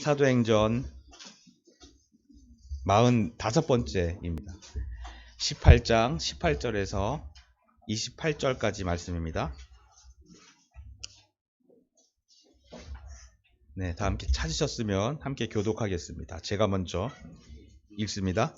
사도행전 45번째입니다. 18장 18절에서 28절까지 말씀입니다. 네, 다 함께 찾으셨으면 함께 교독하겠습니다. 제가 먼저 읽습니다.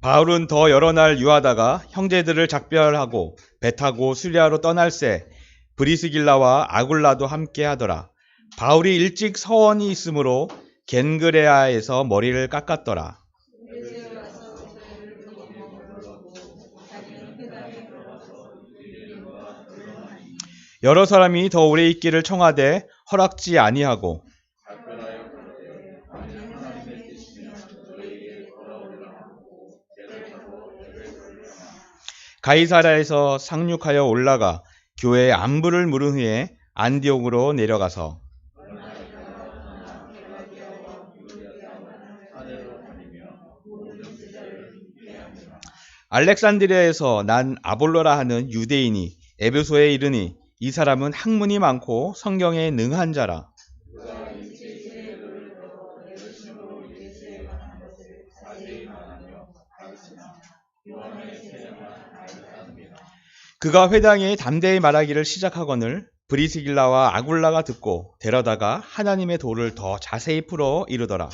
바울은 더 여러 날 유하다가 형제들을 작별하고 배 타고 수리아로 떠날새 브리스길라와 아굴라도 함께 하더라. 바울이 일찍 서원이 있으므로 겐그레아에서 머리를 깎았더라. 여러 사람이 더 오래 있기를 청하되 허락지 아니하고 가이사랴에서 상륙하여 올라가 교회에 안부를 물은 후에 안디옥으로 내려가서 알렉산드리아에서 난 아볼로라 하는 유대인이 에베소에 이르니 이 사람은 학문이 많고 성경에 능한 자라. 그가 회당에 담대히 말하기를 시작하거늘 브리스길라와 아굴라가 듣고 데려다가 하나님의 도를 더 자세히 풀어 이르더라.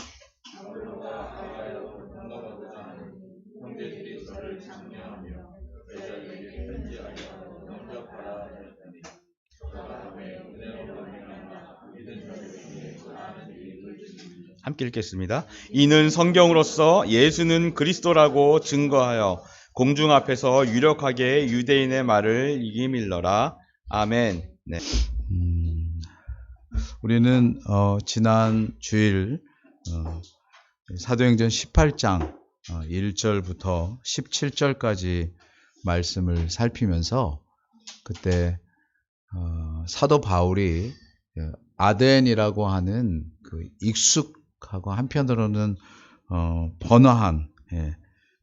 함께 읽겠습니다. 이는 성경으로서 예수는 그리스도라고 증거하여 공중 앞에서 유력하게 유대인의 말을 이기밀러라. 아멘. 네. 우리는 지난 주일 사도행전 18장 1절부터 17절까지 말씀을 살피면서 그때 사도 바울이 아덴이라고 하는 그 익숙하고 한편으로는 번화한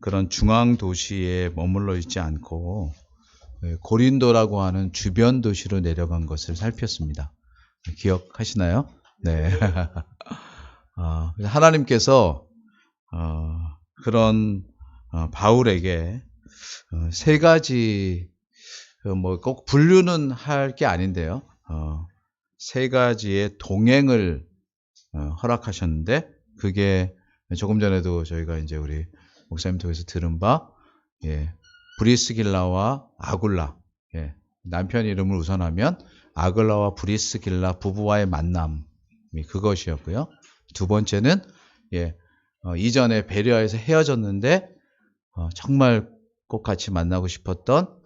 그런 중앙 도시에 머물러 있지 않고 고린도라고 하는 주변 도시로 내려간 것을 살폈습니다. 기억하시나요? 네. 하나님께서 그런 바울에게 세 가지 뭐 꼭 분류는 할 게 아닌데요. 세 가지의 동행을 허락하셨는데 그게 조금 전에도 저희가 이제 우리 목사님 통해서 들은 바 브리스길라와 아굴라, 남편 이름을 우선하면 아굴라와 브리스길라 부부와의 만남이 그것이었고요. 두 번째는 이전에 베레아에서 헤어졌는데 정말 꼭 같이 만나고 싶었던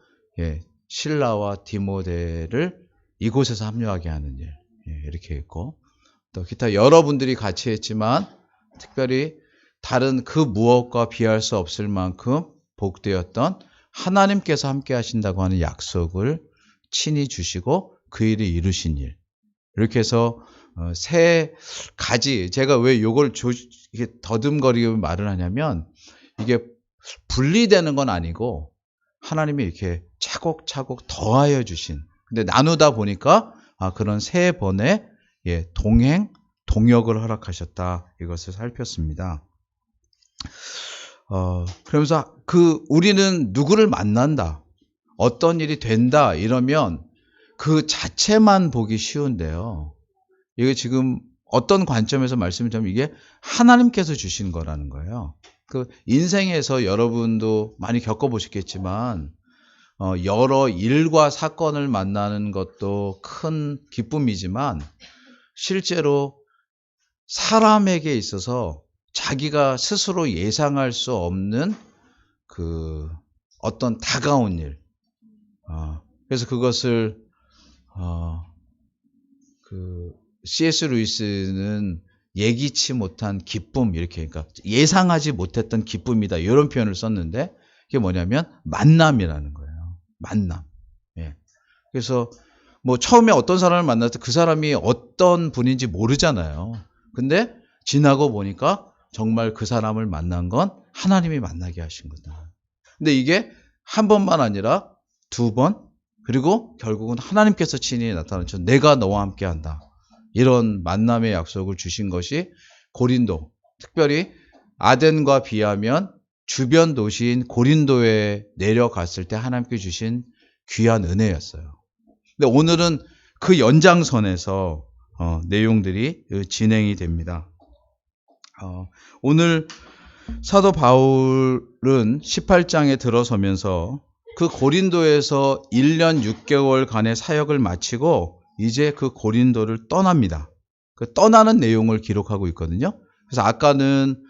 실라와 디모데를 이곳에서 합류하게 하는 일, 이렇게 했고, 또 기타 여러분들이 같이 했지만 특별히 다른 그 무엇과 비할 수 없을 만큼 복되었던 하나님께서 함께 하신다고 하는 약속을 친히 주시고 그 일을 이루신 일, 이렇게 해서 세 가지, 제가 왜 이걸 이렇게 더듬거리고 말을 하냐면 이게 분리되는 건 아니고 하나님이 이렇게 차곡차곡 더하여 주신, 근데 나누다 보니까 그런 세 번의 동행, 동역을 허락하셨다, 이것을 살폈습니다. 그러면서 우리는 누구를 만난다, 어떤 일이 된다 이러면 그 자체만 보기 쉬운데요. 이게 지금 어떤 관점에서 말씀을 드리면 이게 하나님께서 주신 거라는 거예요. 그 인생에서 여러분도 많이 겪어보셨겠지만 여러 일과 사건을 만나는 것도 큰 기쁨이지만 실제로 사람에게 있어서 자기가 스스로 예상할 수 없는 그 어떤 다가온 일, 그래서 그것을 그 C.S. 루이스는 예기치 못한 기쁨, 이렇게, 그러니까 예상하지 못했던 기쁨이다, 이런 표현을 썼는데 이게 뭐냐면 만남이라는 거예요. 만남. 그래서 뭐 처음에 어떤 사람을 만날 때 그 사람이 어떤 분인지 모르잖아요. 근데 지나고 보니까 정말 그 사람을 만난 건 하나님이 만나게 하신 거다. 근데 이게 한 번만 아니라 두 번, 그리고 결국은 하나님께서 친히 나타나셔서 내가 너와 함께 한다, 이런 만남의 약속을 주신 것이 고린도, 특별히 아덴과 비하면 주변 도시인 고린도에 내려갔을 때 하나님께 주신 귀한 은혜였어요. 근데 오늘은 그 연장선에서 내용들이 진행이 됩니다. 오늘 사도 바울은 18장에 들어서면서 그 고린도에서 1년 6개월간의 사역을 마치고 이제 그 고린도를 떠납니다. 그 떠나는 내용을 기록하고 있거든요. 그래서 아까는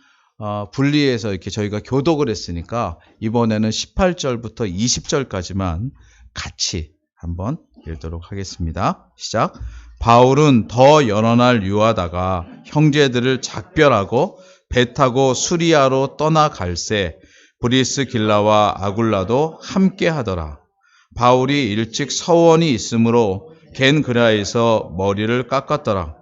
분리해서 이렇게 저희가 교독을 했으니까 이번에는 18절부터 20절까지만 같이 한번 읽도록 하겠습니다. 시작. 바울은 더 여러 날 유하다가 형제들을 작별하고 배 타고 수리아로 떠나갈새 브리스길라와 아굴라도 함께 하더라. 바울이 일찍 서원이 있으므로 겐그라에서 머리를 깎았더라.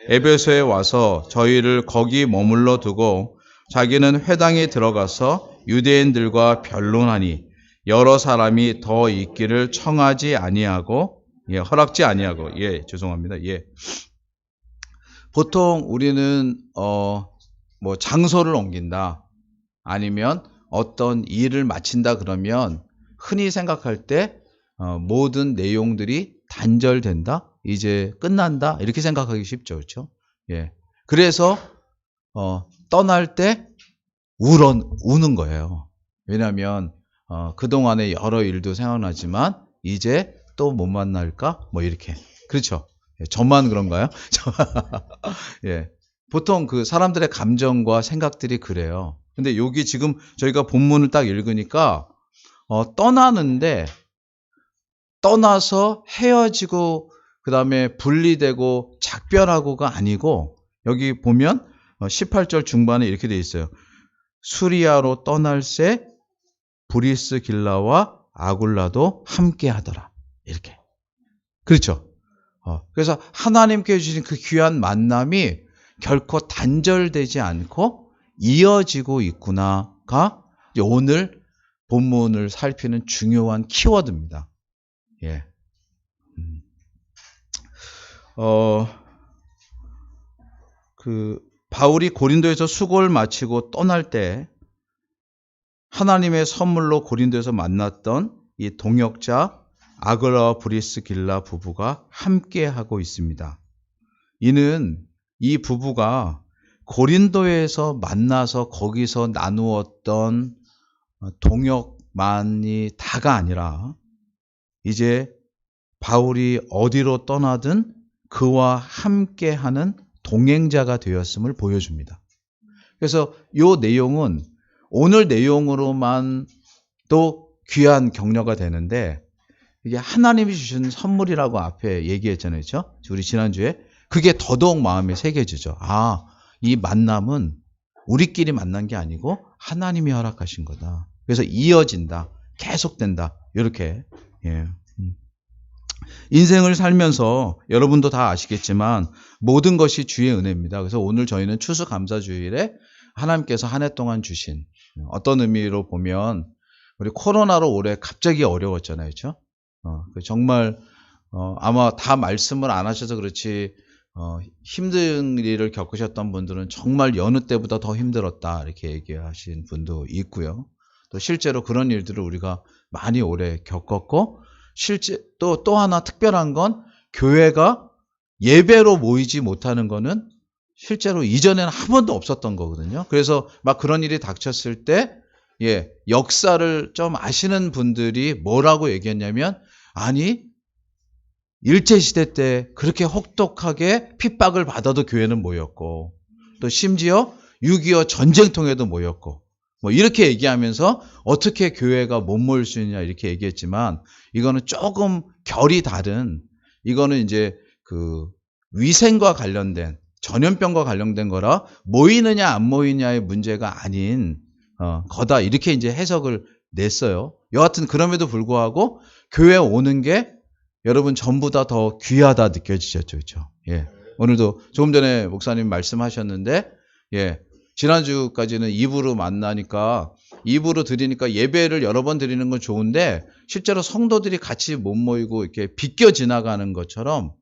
에베소에 와서 저희를 거기 머물러 두고 자기는 회당에 들어가서 유대인들과 변론하니 여러 사람이 더 있기를 청하지 아니하고 허락지 아니하고 죄송합니다. 보통 우리는 뭐 장소를 옮긴다 아니면 어떤 일을 마친다 그러면 흔히 생각할 때 모든 내용들이 단절된다, 이제 끝난다 이렇게 생각하기 쉽죠, 그렇죠? 그래서 떠날 때 우는 거예요. 왜냐하면 그동안의 여러 일도 생각나지만 이제 또 못 만날까? 뭐 이렇게. 그렇죠? 저만 그런가요? 보통 그 사람들의 감정과 생각들이 그래요. 근데 여기 지금 저희가 본문을 딱 읽으니까 떠나는데 떠나서 헤어지고 그 다음에 분리되고 작별하고가 아니고 여기 보면 18절 중반에 이렇게 돼 있어요. 수리아로 떠날새 브리스길라와 아굴라도 함께 하더라. 이렇게. 그렇죠? 그래서 하나님께 주신 그 귀한 만남이 결코 단절되지 않고 이어지고 있구나가 오늘 본문을 살피는 중요한 키워드입니다. 바울이 고린도에서 수고를 마치고 떠날 때 하나님의 선물로 고린도에서 만났던 이 동역자 아글라와 브리스길라 부부가 함께 하고 있습니다. 이는 이 부부가 고린도에서 만나서 거기서 나누었던 동역만이 다가 아니라 이제 바울이 어디로 떠나든 그와 함께하는 동행자가 되었음을 보여줍니다. 그래서 이 내용은 오늘 내용으로만 또 귀한 격려가 되는데 이게 하나님이 주신 선물이라고 앞에 얘기했잖아요. 그렇죠? 우리 지난주에 그게 더더욱 마음에 새겨지죠. 이 만남은 우리끼리 만난 게 아니고 하나님이 허락하신 거다. 그래서 이어진다. 계속된다. 이렇게. 인생을 살면서 여러분도 다 아시겠지만 모든 것이 주의 은혜입니다. 그래서 오늘 저희는 추수감사주일에 하나님께서 한 해 동안 주신 어떤 의미로 보면 우리 코로나로 올해 갑자기 어려웠잖아요. 그렇죠? 정말 아마 다 말씀을 안 하셔서 그렇지 힘든 일을 겪으셨던 분들은 정말 여느 때보다 더 힘들었다 이렇게 얘기하신 분도 있고요. 또 실제로 그런 일들을 우리가 많이 오래 겪었고 실제 또 하나 특별한 건 교회가 예배로 모이지 못하는 거는 실제로 이전에는 한 번도 없었던 거거든요. 그래서 막 그런 일이 닥쳤을 때 역사를 좀 아시는 분들이 뭐라고 얘기했냐면 아니 일제시대 때 그렇게 혹독하게 핍박을 받아도 교회는 모였고 또 심지어 6.25 전쟁통에도 모였고 뭐 이렇게 얘기하면서 어떻게 교회가 못 모일 수 있냐 이렇게 얘기했지만 이거는 조금 결이 다른 이거는 이제 그 위생과 관련된 전염병과 관련된 거라 모이느냐 안 모이냐의 문제가 아닌 거다 이렇게 이제 해석을 냈어요. 여하튼 그럼에도 불구하고 교회에 오는 게 여러분 전부 다 더 귀하다 느껴지셨죠, 그렇죠? 오늘도 조금 전에 목사님 말씀하셨는데, 지난주까지는 2부로 만나니까 2부로 드리니까 예배를 여러 번 드리는 건 좋은데 실제로 성도들이 같이 못 모이고 이렇게 비껴 지나가는 것처럼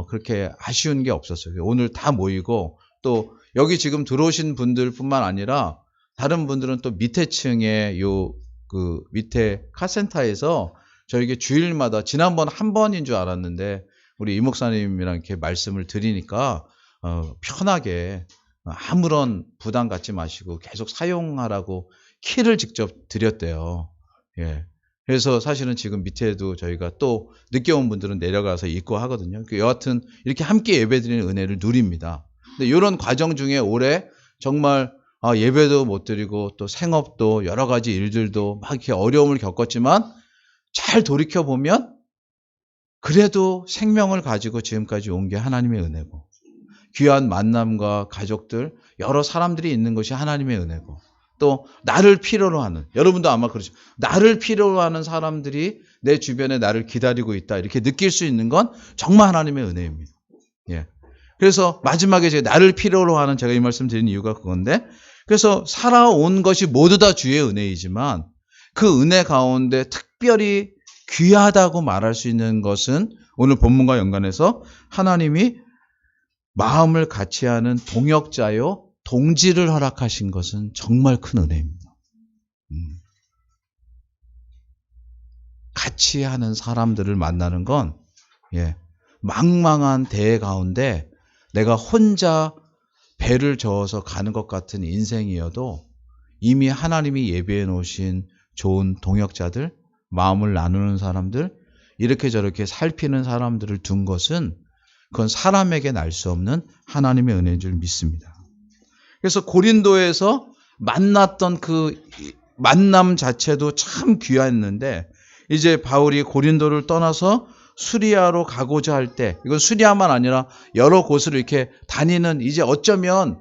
그렇게 아쉬운 게 없었어요. 오늘 다 모이고 또 여기 지금 들어오신 분들뿐만 아니라 다른 분들은 또 밑에 층에 밑에 카센터에서 저에게 주일마다 지난번 한 번인 줄 알았는데 우리 이 목사님이랑 이렇게 말씀을 드리니까 편하게 아무런 부담 갖지 마시고 계속 사용하라고 키를 직접 드렸대요. 예. 그래서 사실은 지금 밑에도 저희가 또 늦게 온 분들은 내려가서 있고 하거든요. 여하튼 이렇게 함께 예배드리는 은혜를 누립니다. 근데 이런 과정 중에 올해 정말 예배도 못 드리고 또 생업도 여러 가지 일들도 막 이렇게 어려움을 겪었지만 잘 돌이켜 보면 그래도 생명을 가지고 지금까지 온 게 하나님의 은혜고 귀한 만남과 가족들 여러 사람들이 있는 것이 하나님의 은혜고 또 나를 필요로 하는 여러분도 아마 그러죠. 나를 필요로 하는 사람들이 내 주변에 나를 기다리고 있다 이렇게 느낄 수 있는 건 정말 하나님의 은혜입니다. 예. 그래서 마지막에 제가 나를 필요로 하는 제가 이 말씀 드린 이유가 그건데 그래서 살아온 것이 모두 다 주의 은혜이지만 그 은혜 가운데 특별히 귀하다고 말할 수 있는 것은 오늘 본문과 연관해서 하나님이 마음을 같이 하는 동역자요 동지를 허락하신 것은 정말 큰 은혜입니다. 같이 하는 사람들을 만나는 건 망망한 대회 가운데 내가 혼자 배를 저어서 가는 것 같은 인생이어도 이미 하나님이 예비해 놓으신 좋은 동역자들, 마음을 나누는 사람들, 이렇게 저렇게 살피는 사람들을 둔 것은 그건 사람에게 날 수 없는 하나님의 은혜인 줄 믿습니다. 그래서 고린도에서 만났던 그 만남 자체도 참 귀했는데 이제 바울이 고린도를 떠나서 수리아로 가고자 할 때 이건 수리아만 아니라 여러 곳을 이렇게 다니는 이제 어쩌면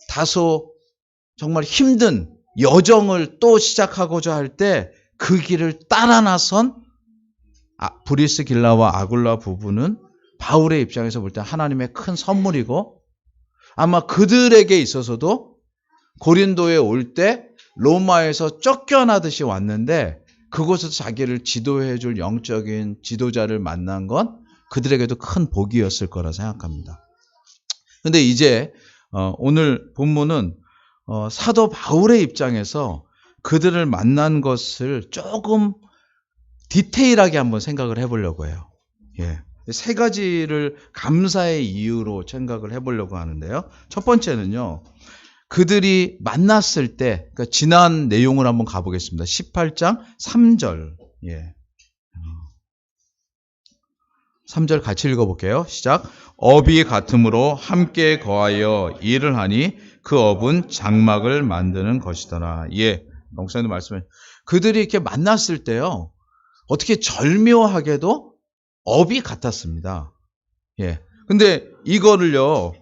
다소 정말 힘든 여정을 또 시작하고자 할 때 그 길을 따라 나선 브리스길라와 아굴라 부부는 바울의 입장에서 볼 때 하나님의 큰 선물이고 아마 그들에게 있어서도 고린도에 올 때 로마에서 쫓겨나듯이 왔는데 그곳에서 자기를 지도해 줄 영적인 지도자를 만난 건 그들에게도 큰 복이었을 거라 생각합니다. 그런데 이제 오늘 본문은 사도 바울의 입장에서 그들을 만난 것을 조금 디테일하게 한번 생각을 해보려고 해요. 예. 세 가지를 감사의 이유로 생각을 해보려고 하는데요. 첫 번째는요. 그들이 만났을 때 그러니까 지난 내용을 한번 가보겠습니다. 18장 3절. 예. 3절 같이 읽어볼게요. 시작. 업이 같음으로 함께 거하여 일을 하니 그 업은 장막을 만드는 것이더라. 예. 목사님도 말씀해. 그들이 이렇게 만났을 때요. 어떻게 절묘하게도 업이 같았습니다. 예. 근데 이거를요.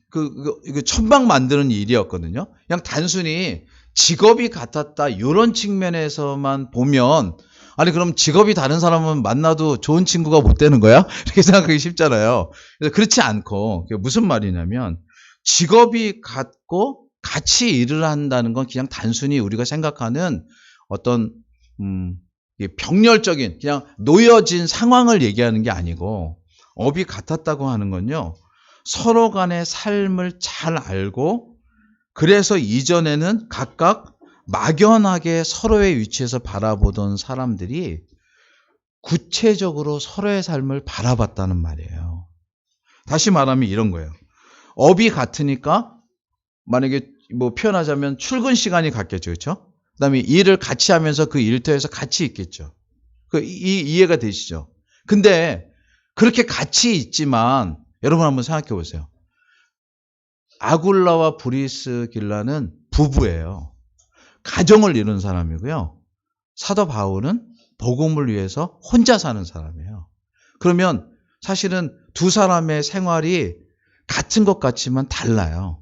그 천막 만드는 일이었거든요. 그냥 단순히 직업이 같았다 이런 측면에서만 보면 아니 그럼 직업이 다른 사람은 만나도 좋은 친구가 못 되는 거야? 이렇게 생각하기 쉽잖아요. 그래서 그렇지 않고 무슨 말이냐면 직업이 같고 같이 일을 한다는 건 그냥 단순히 우리가 생각하는 어떤 병렬적인 그냥 놓여진 상황을 얘기하는 게 아니고 업이 같았다고 하는 건요. 서로 간의 삶을 잘 알고 그래서 이전에는 각각 막연하게 서로의 위치에서 바라보던 사람들이 구체적으로 서로의 삶을 바라봤다는 말이에요. 다시 말하면 이런 거예요. 업이 같으니까 만약에 뭐 표현하자면 출근 시간이 같겠죠. 그렇죠? 그다음에 일을 같이 하면서 그 일터에서 같이 있겠죠. 이해가 되시죠? 근데 그렇게 같이 있지만 여러분 한번 생각해 보세요. 아굴라와 브리스길라는 부부예요. 가정을 이룬 사람이고요. 사도 바울은 복음을 위해서 혼자 사는 사람이에요. 그러면 사실은 두 사람의 생활이 같은 것 같지만 달라요.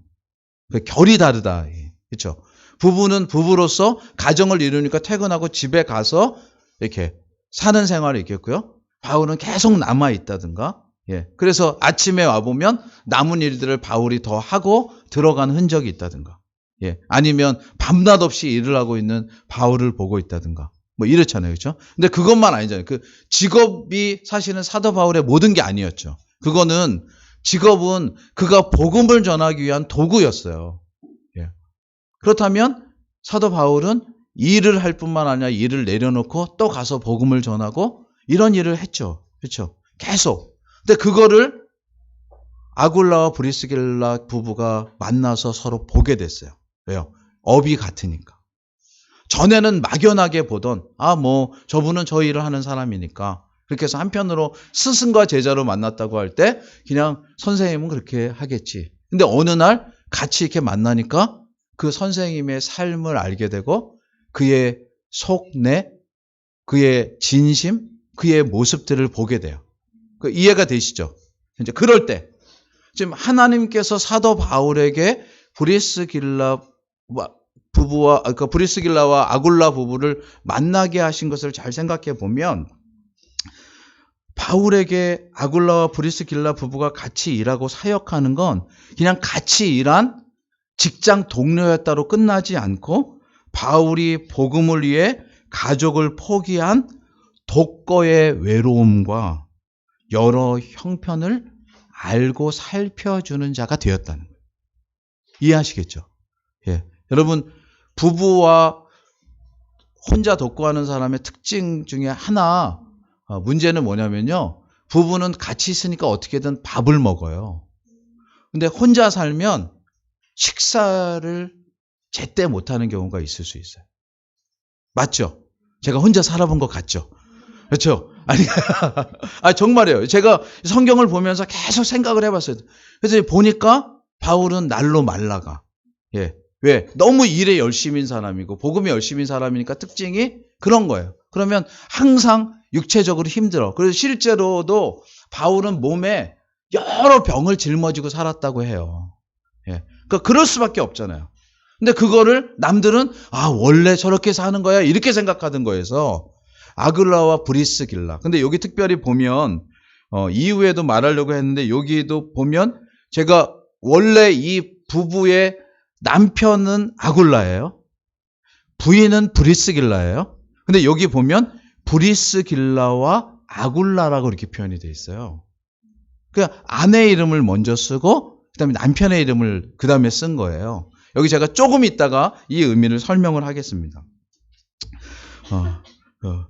결이 다르다. 그렇죠? 부부는 부부로서 가정을 이루니까 퇴근하고 집에 가서 이렇게 사는 생활이 있겠고요. 바울은 계속 남아 있다든가. 예. 그래서 아침에 와보면 남은 일들을 바울이 더 하고 들어간 흔적이 있다든가. 예. 아니면 밤낮 없이 일을 하고 있는 바울을 보고 있다든가. 뭐 이렇잖아요. 그렇죠? 근데 그것만 아니잖아요. 그 직업이 사실은 사도 바울의 모든 게 아니었죠. 그거는 직업은 그가 복음을 전하기 위한 도구였어요. 예. 그렇다면 사도 바울은 일을 할 뿐만 아니라 일을 내려놓고 또 가서 복음을 전하고 이런 일을 했죠. 그렇죠? 계속. 근데 그거를 아굴라와 브리스길라 부부가 만나서 서로 보게 됐어요. 왜요? 업이 같으니까. 전에는 막연하게 보던 저분은 저 일을 하는 사람이니까 그렇게 해서 한편으로 스승과 제자로 만났다고 할 때 그냥 선생님은 그렇게 하겠지. 근데 어느 날 같이 이렇게 만나니까 그 선생님의 삶을 알게 되고 그의 속내, 그의 진심, 그의 모습들을 보게 돼요. 이해가 되시죠? 이제 그럴 때 지금 하나님께서 사도 바울에게 브리스길라와 아굴라 부부를 만나게 하신 것을 잘 생각해 보면 바울에게 아굴라와 브리스길라 부부가 같이 일하고 사역하는 건 그냥 같이 일한 직장 동료였다로 끝나지 않고 바울이 복음을 위해 가족을 포기한 독거의 외로움과 여러 형편을 알고 살펴주는 자가 되었다는 거예요. 이해하시겠죠? 예. 여러분, 부부와 혼자 독거하는 사람의 특징 중에 하나, 문제는 뭐냐면요. 부부는 같이 있으니까 어떻게든 밥을 먹어요. 근데 혼자 살면 식사를 제때 못하는 경우가 있을 수 있어요. 맞죠? 제가 혼자 살아본 것 같죠? 그렇죠? 정말이에요. 제가 성경을 보면서 계속 생각을 해봤어요. 그래서 보니까 바울은 날로 말라가. 예. 왜? 너무 일에 열심인 사람이고 복음에 열심인 사람이니까 특징이 그런 거예요. 그러면 항상 육체적으로 힘들어. 그래서 실제로도 바울은 몸에 여러 병을 짊어지고 살았다고 해요. 예. 그러니까 그럴 수밖에 없잖아요. 근데 그거를 남들은 원래 저렇게 사는 거야 이렇게 생각하던 거에서 아굴라와 브리스길라. 근데 여기 특별히 보면 이후에도 말하려고 했는데 여기도 보면 제가 원래 이 부부의 남편은 아굴라예요. 부인은 브리스길라예요. 근데 여기 보면 브리스길라와 아굴라라고 이렇게 표현이 돼 있어요. 그러니까 아내 이름을 먼저 쓰고 그다음에 남편의 이름을 그다음에 쓴 거예요. 여기 제가 조금 있다가 이 의미를 설명을 하겠습니다.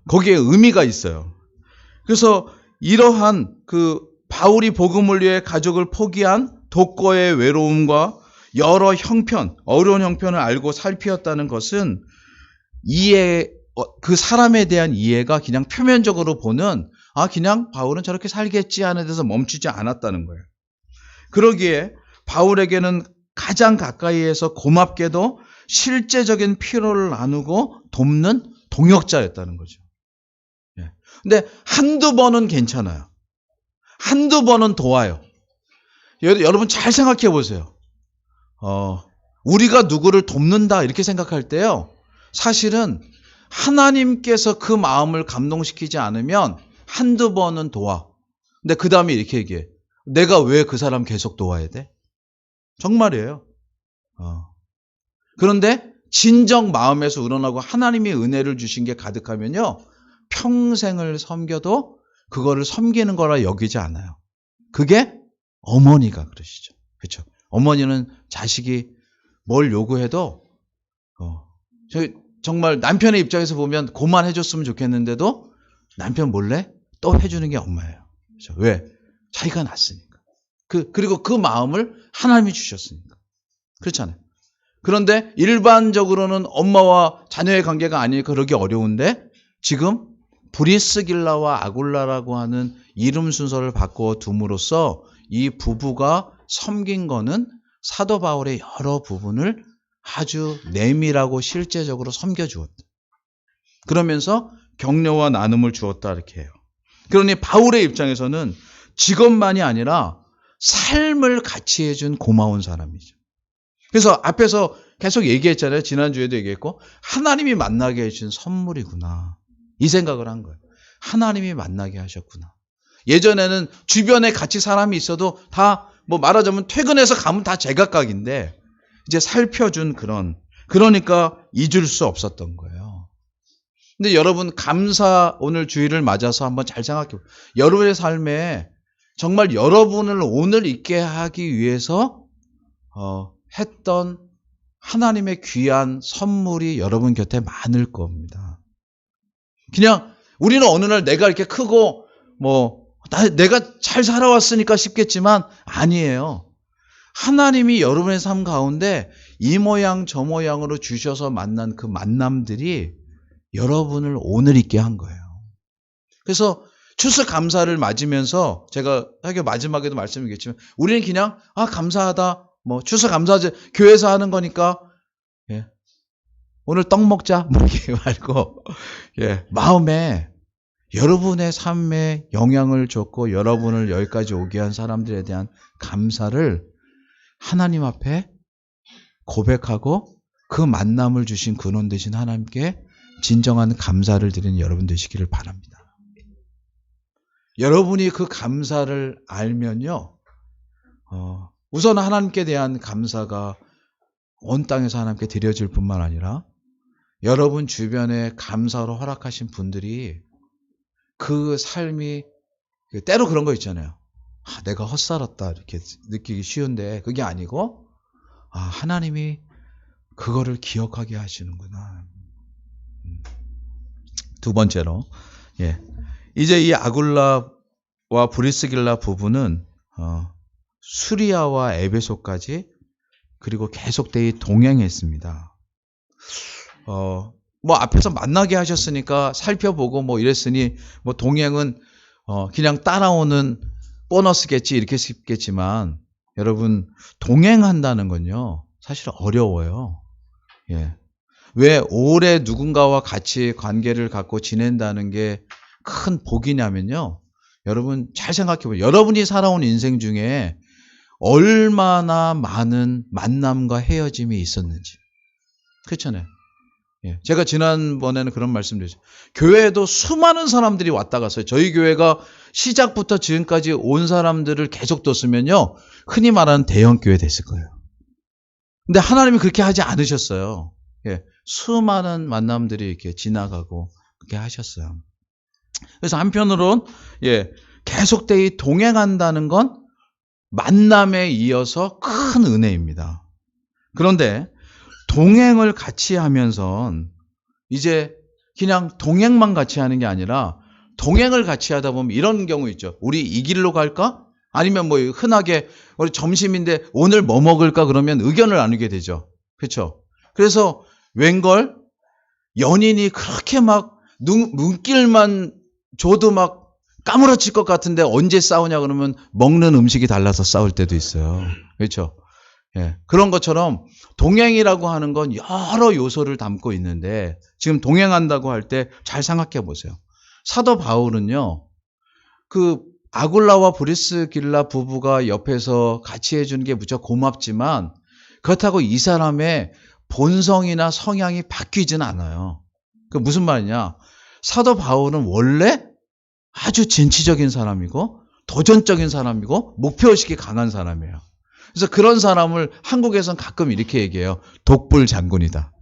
거기에 의미가 있어요. 그래서 이러한 바울이 복음을 위해 가족을 포기한 독거의 외로움과 여러 형편, 어려운 형편을 알고 살피었다는 것은 그 사람에 대한 이해가 그냥 표면적으로 보는 그냥 바울은 저렇게 살겠지 하는 데서 멈추지 않았다는 거예요. 그러기에 바울에게는 가장 가까이에서 고맙게도 실제적인 피로를 나누고 돕는 동역자였다는 거죠. 근데 한두 번은 괜찮아요. 한두 번은 도와요. 여러분 잘 생각해 보세요. 우리가 누구를 돕는다 이렇게 생각할 때요. 사실은 하나님께서 그 마음을 감동시키지 않으면 한두 번은 도와. 근데 그 다음에 이렇게 얘기해. 내가 왜 그 사람 계속 도와야 돼? 정말이에요. 그런데 진정 마음에서 우러나고 하나님이 은혜를 주신 게 가득하면요. 평생을 섬겨도 그거를 섬기는 거라 여기지 않아요. 그게 어머니가 그러시죠. 그렇죠? 어머니는 자식이 뭘 요구해도 정말 남편의 입장에서 보면 그만 해줬으면 좋겠는데도 남편 몰래 또 해주는 게 엄마예요. 그렇죠? 왜? 자기가 낳았으니까. 그리고 그 마음을 하나님이 주셨으니까. 그렇잖아요. 그런데 일반적으로는 엄마와 자녀의 관계가 아니니까 그러기 어려운데 지금 브리스길라와 아굴라라고 하는 이름 순서를 바꿔 둠으로써 이 부부가 섬긴 거는 사도 바울의 여러 부분을 아주 내밀하고 실제적으로 섬겨주었다. 그러면서 격려와 나눔을 주었다 이렇게 해요. 그러니 바울의 입장에서는 직업만이 아니라 삶을 같이 해준 고마운 사람이죠. 그래서 앞에서 계속 얘기했잖아요. 지난주에도 얘기했고 하나님이 만나게 해주신 선물이구나. 이 생각을 한 거예요. 하나님이 만나게 하셨구나. 예전에는 주변에 같이 사람이 있어도 다 말하자면 퇴근해서 가면 다 제각각인데 이제 살펴준 그러니까 잊을 수 없었던 거예요. 근데 여러분 감사 오늘 주일을 맞아서 한번 잘 생각해 보세요. 여러분의 삶에 정말 여러분을 오늘 있게 하기 위해서 했던 하나님의 귀한 선물이 여러분 곁에 많을 겁니다. 그냥 우리는 어느 날 내가 이렇게 크고 내가 잘 살아왔으니까 싶겠지만 아니에요. 하나님이 여러분의 삶 가운데 이 모양 저 모양으로 주셔서 만난 그 만남들이 여러분을 오늘 있게 한 거예요. 그래서 추수감사를 맞으면서 제가 설교 마지막에도 말씀드리겠지만 우리는 그냥 감사하다 추수감사제 교회에서 하는 거니까 오늘 떡 먹자 이렇게 말고 마음에 여러분의 삶에 영향을 줬고 여러분을 여기까지 오게 한 사람들에 대한 감사를 하나님 앞에 고백하고 그 만남을 주신 근원 되신 하나님께 진정한 감사를 드리는 여러분 되시기를 바랍니다. 여러분이 그 감사를 알면요, 우선 하나님께 대한 감사가 온 땅에서 하나님께 드려질 뿐만 아니라 여러분 주변에 감사로 허락하신 분들이 그 삶이 때로 그런 거 있잖아요. 내가 헛살았다 이렇게 느끼기 쉬운데 그게 아니고 하나님이 그거를 기억하게 하시는구나. 두 번째로 이제 이 아굴라와 브리스길라 부부는 수리아와 에베소까지 그리고 계속되이 동행했습니다. 앞에서 만나게 하셨으니까 살펴보고 이랬으니 동행은 그냥 따라오는 보너스겠지 이렇게 싶겠지만 여러분 동행한다는 건요 사실 어려워요. 왜 오래 누군가와 같이 관계를 갖고 지낸다는 게 큰 복이냐면요. 여러분 잘 생각해보세요. 여러분이 살아온 인생 중에 얼마나 많은 만남과 헤어짐이 있었는지. 그렇잖아요. 제가 지난번에는 그런 말씀 드렸죠. 교회에도 수많은 사람들이 왔다 갔어요. 저희 교회가 시작부터 지금까지 온 사람들을 계속 뒀으면요. 흔히 말하는 대형교회 됐을 거예요. 근데 하나님이 그렇게 하지 않으셨어요. 수많은 만남들이 이렇게 지나가고 그렇게 하셨어요. 그래서 한편으로는 계속되이 동행한다는 건 만남에 이어서 큰 은혜입니다. 그런데 동행을 같이 하면서 이제 그냥 동행만 같이 하는 게 아니라 동행을 같이 하다 보면 이런 경우 있죠. 우리 이 길로 갈까? 아니면 흔하게 우리 점심인데 오늘 뭐 먹을까? 그러면 의견을 나누게 되죠. 그렇죠? 그래서 웬걸 연인이 그렇게 눈길만 줘도 까무러칠 것 같은데 언제 싸우냐 그러면 먹는 음식이 달라서 싸울 때도 있어요. 그렇죠? 그런 것처럼 동행이라고 하는 건 여러 요소를 담고 있는데 지금 동행한다고 할 때 잘 생각해 보세요. 사도 바울은요, 그 아굴라와 브리스길라 부부가 옆에서 같이 해주는 게 무척 고맙지만 그렇다고 이 사람의 본성이나 성향이 바뀌지는 않아요. 그 무슨 말이냐? 사도 바울은 원래 아주 진취적인 사람이고 도전적인 사람이고 목표의식이 강한 사람이에요. 그래서 그런 사람을 한국에서는 가끔 이렇게 얘기해요. 독불 장군이다.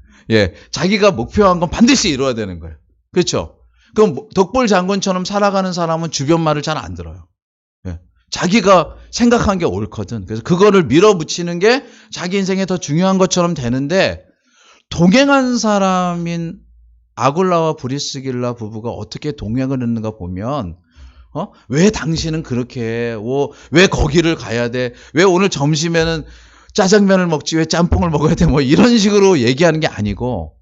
자기가 목표한 건 반드시 이루어야 되는 거예요. 그렇죠? 그럼 독불 장군처럼 살아가는 사람은 주변 말을 잘 안 들어요. 자기가 생각한 게 옳거든. 그래서 그거를 밀어붙이는 게 자기 인생에 더 중요한 것처럼 되는데 동행한 사람인 아굴라와 브리스길라 부부가 어떻게 동행을 했는가 보면 왜 당신은 그렇게 해? 왜 거기를 가야 돼? 왜 오늘 점심에는 짜장면을 먹지 왜 짬뽕을 먹어야 돼? 이런 식으로 얘기하는 게 아니고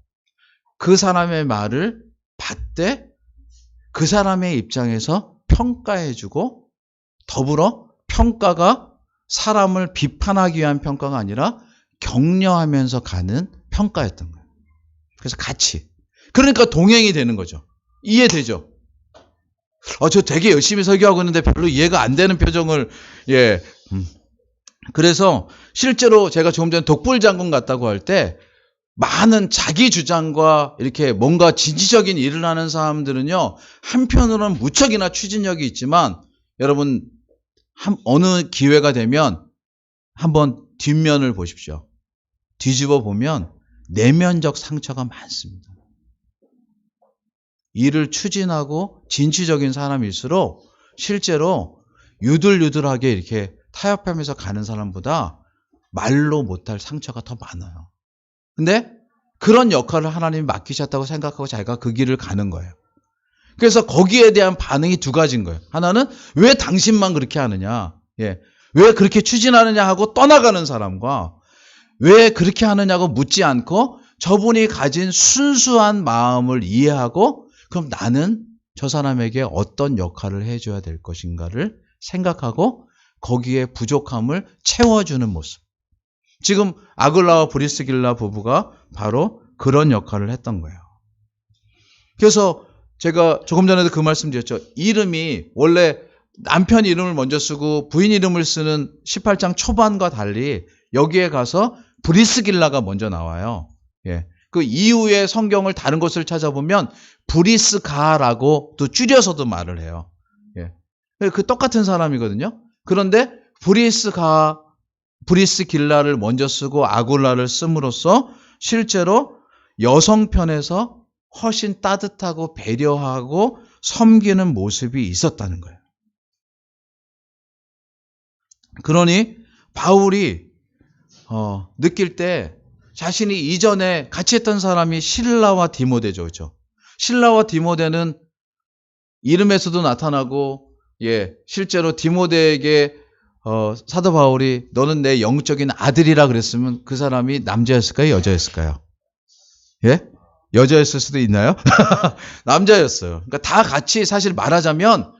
그 사람의 말을 받되 그 사람의 입장에서 평가해주고 더불어 평가가 사람을 비판하기 위한 평가가 아니라 격려하면서 가는 평가였던 거예요. 그래서 같이. 그러니까 동행이 되는 거죠. 이해되죠? 저 되게 열심히 설교하고 있는데 별로 이해가 안 되는 표정을, 그래서 실제로 제가 조금 전에 독불장군 같다고 할 때 많은 자기 주장과 이렇게 뭔가 진취적인 일을 하는 사람들은요, 한편으로는 무척이나 추진력이 있지만 여러분, 어느 기회가 되면 한번 뒷면을 보십시오. 뒤집어 보면 내면적 상처가 많습니다. 일을 추진하고 진취적인 사람일수록 실제로 유들유들하게 이렇게 타협하면서 가는 사람보다 말로 못할 상처가 더 많아요. 근데 그런 역할을 하나님이 맡기셨다고 생각하고 자기가 그 길을 가는 거예요. 그래서 거기에 대한 반응이 두 가지인 거예요. 하나는 왜 당신만 그렇게 하느냐, 왜 그렇게 추진하느냐 하고 떠나가는 사람과 왜 그렇게 하느냐고 묻지 않고 저분이 가진 순수한 마음을 이해하고 그럼 나는 저 사람에게 어떤 역할을 해줘야 될 것인가를 생각하고 거기에 부족함을 채워주는 모습. 지금 아글라와 브리스길라 부부가 바로 그런 역할을 했던 거예요. 그래서 제가 조금 전에도 그 말씀 드렸죠. 이름이 원래 남편 이름을 먼저 쓰고 부인 이름을 쓰는 18장 초반과 달리 여기에 가서 브리스길라가 먼저 나와요. 그 이후에 성경을 다른 곳을 찾아보면 브리스가라고 또 줄여서도 말을 해요. 그 똑같은 사람이거든요. 그런데 브리스길라를 먼저 쓰고 아굴라를 씀으로써 실제로 여성편에서 훨씬 따뜻하고 배려하고 섬기는 모습이 있었다는 거예요. 그러니 바울이 느낄 때 자신이 이전에 같이 했던 사람이 실라와 디모데죠. 그렇죠? 실라와 디모데는 이름에서도 나타나고 실제로 디모데에게 사도 바울이 너는 내 영적인 아들이라 그랬으면 그 사람이 남자였을까요? 여자였을까요? 여자였을 수도 있나요? 남자였어요. 그러니까 다 같이 사실 말하자면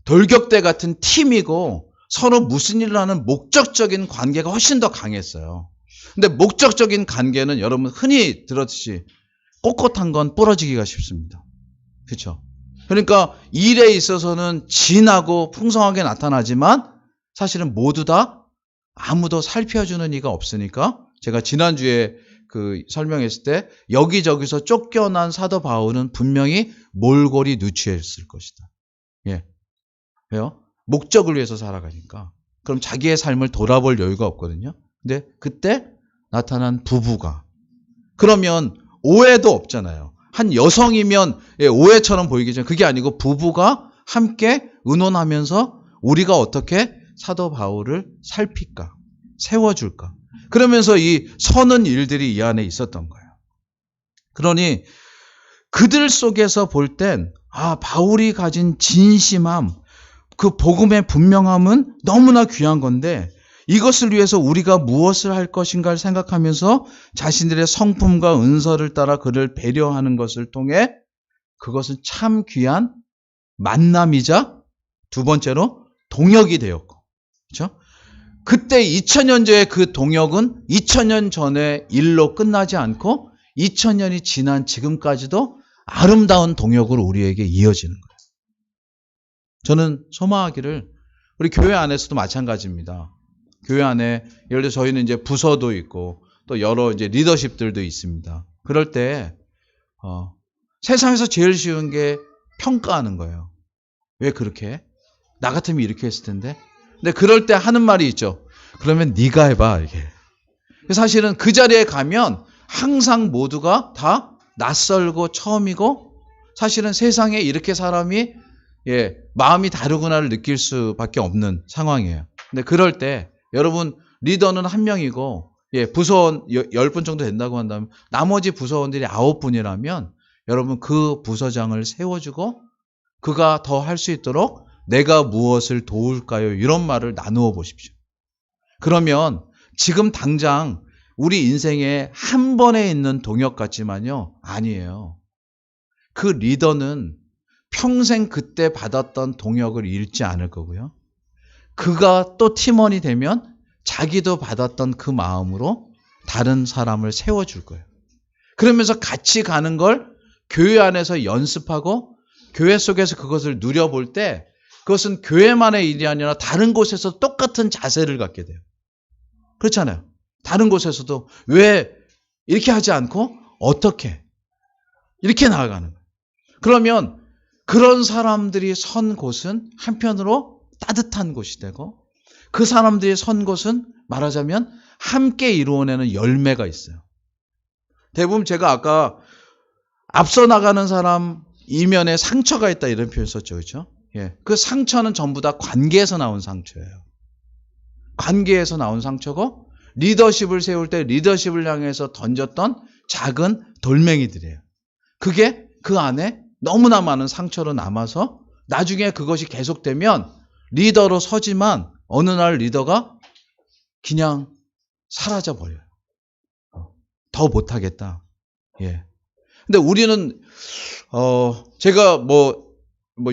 돌격대 같은 팀이고 서로 무슨 일을 하는 목적적인 관계가 훨씬 더 강했어요. 근데 목적적인 관계는 여러분 흔히 들었듯이 꼿꼿한 건 부러지기가 쉽습니다. 그렇죠? 그러니까 일에 있어서는 진하고 풍성하게 나타나지만 사실은 모두 다 아무도 살펴주는 이가 없으니까 제가 지난주에 그 설명했을 때 여기저기서 쫓겨난 사도 바울은 분명히 몰골이 누추했을 것이다. 왜요? 목적을 위해서 살아가니까. 그럼 자기의 삶을 돌아볼 여유가 없거든요. 근데 그때 나타난 부부가 그러면 오해도 없잖아요. 한 여성이면 오해처럼 보이겠지만 그게 아니고 부부가 함께 의논하면서 우리가 어떻게 사도 바울을 살필까? 세워줄까? 그러면서 이 서는 일들이 이 안에 있었던 거예요. 그러니 그들 속에서 볼 땐 바울이 가진 진심함, 그 복음의 분명함은 너무나 귀한 건데 이것을 위해서 우리가 무엇을 할 것인가를 생각하면서 자신들의 성품과 은서를 따라 그를 배려하는 것을 통해 그것은 참 귀한 만남이자 두 번째로 동역이 되었고, 그렇죠? 그때 2000년 전의 그 동역은 2000년 전의 일로 끝나지 않고 2000년이 지난 지금까지도 아름다운 동역으로 우리에게 이어지는 거예요. 저는 소망하기를 우리 교회 안에서도 마찬가지입니다. 교회 안에 예를 들어 저희는 이제 부서도 있고 또 여러 이제 리더십들도 있습니다. 그럴 때 세상에서 제일 쉬운 게 평가하는 거예요. 왜 그렇게 해? 나 같으면 이렇게 했을 텐데. 근데 그럴 때 하는 말이 있죠. 그러면 네가 해봐 이게. 사실은 그 자리에 가면 항상 모두가 다 낯설고 처음이고 사실은 세상에 이렇게 사람이 마음이 다르구나를 느낄 수밖에 없는 상황이에요. 근데 그럴 때 여러분 리더는 한 명이고 부서원 10분 정도 된다고 한다면 나머지 부서원들이 9분이라면 여러분 그 부서장을 세워주고 그가 더 할 수 있도록 내가 무엇을 도울까요? 이런 말을 나누어 보십시오. 그러면 지금 당장 우리 인생에 한 번에 있는 동역 같지만요. 아니에요. 그 리더는 평생 그때 받았던 동역을 잃지 않을 거고요. 그가 또 팀원이 되면 자기도 받았던 그 마음으로 다른 사람을 세워줄 거예요. 그러면서 같이 가는 걸 교회 안에서 연습하고 교회 속에서 그것을 누려볼 때 그것은 교회만의 일이 아니라 다른 곳에서 똑같은 자세를 갖게 돼요. 그렇잖아요. 다른 곳에서도 왜 이렇게 하지 않고 어떻게 이렇게 나아가는 거예요. 그러면 그런 사람들이 선 곳은 한편으로 따뜻한 곳이 되고 그 사람들이 선 곳은 말하자면 함께 이루어내는 열매가 있어요. 대부분 제가 아까 앞서 나가는 사람 이면에 상처가 있다 이런 표현 썼죠. 그렇죠? 예. 그 상처는 전부 다 관계에서 나온 상처예요. 관계에서 나온 상처고 리더십을 세울 때 리더십을 향해서 던졌던 작은 돌멩이들이에요. 그게 그 안에 너무나 많은 상처로 남아서 나중에 그것이 계속되면 리더로 서지만 어느 날 리더가 그냥 사라져 버려요. 더 못하겠다. 예. 근데 우리는 제가 뭐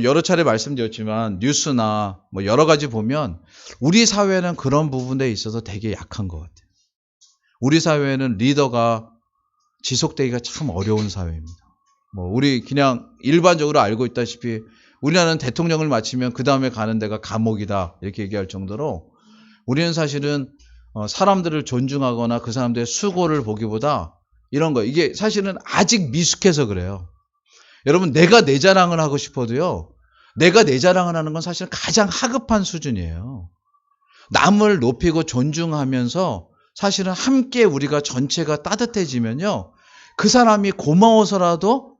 여러 차례 말씀드렸지만 뉴스나 뭐 여러 가지 보면 우리 사회는 그런 부분에 있어서 되게 약한 것 같아요. 우리 사회는 리더가 지속되기가 참 어려운 사회입니다. 뭐 우리 그냥 일반적으로 알고 있다시피 우리나라는 대통령을 마치면 그 다음에 가는 데가 감옥이다 이렇게 얘기할 정도로 우리는 사실은 사람들을 존중하거나 그 사람들의 수고를 보기보다 이런 거 이게 사실은 아직 미숙해서 그래요. 여러분 내가 내 자랑을 하고 싶어도요. 내가 내 자랑을 하는 건 사실 가장 하급한 수준이에요. 남을 높이고 존중하면서 사실은 함께 우리가 전체가 따뜻해지면요. 그 사람이 고마워서라도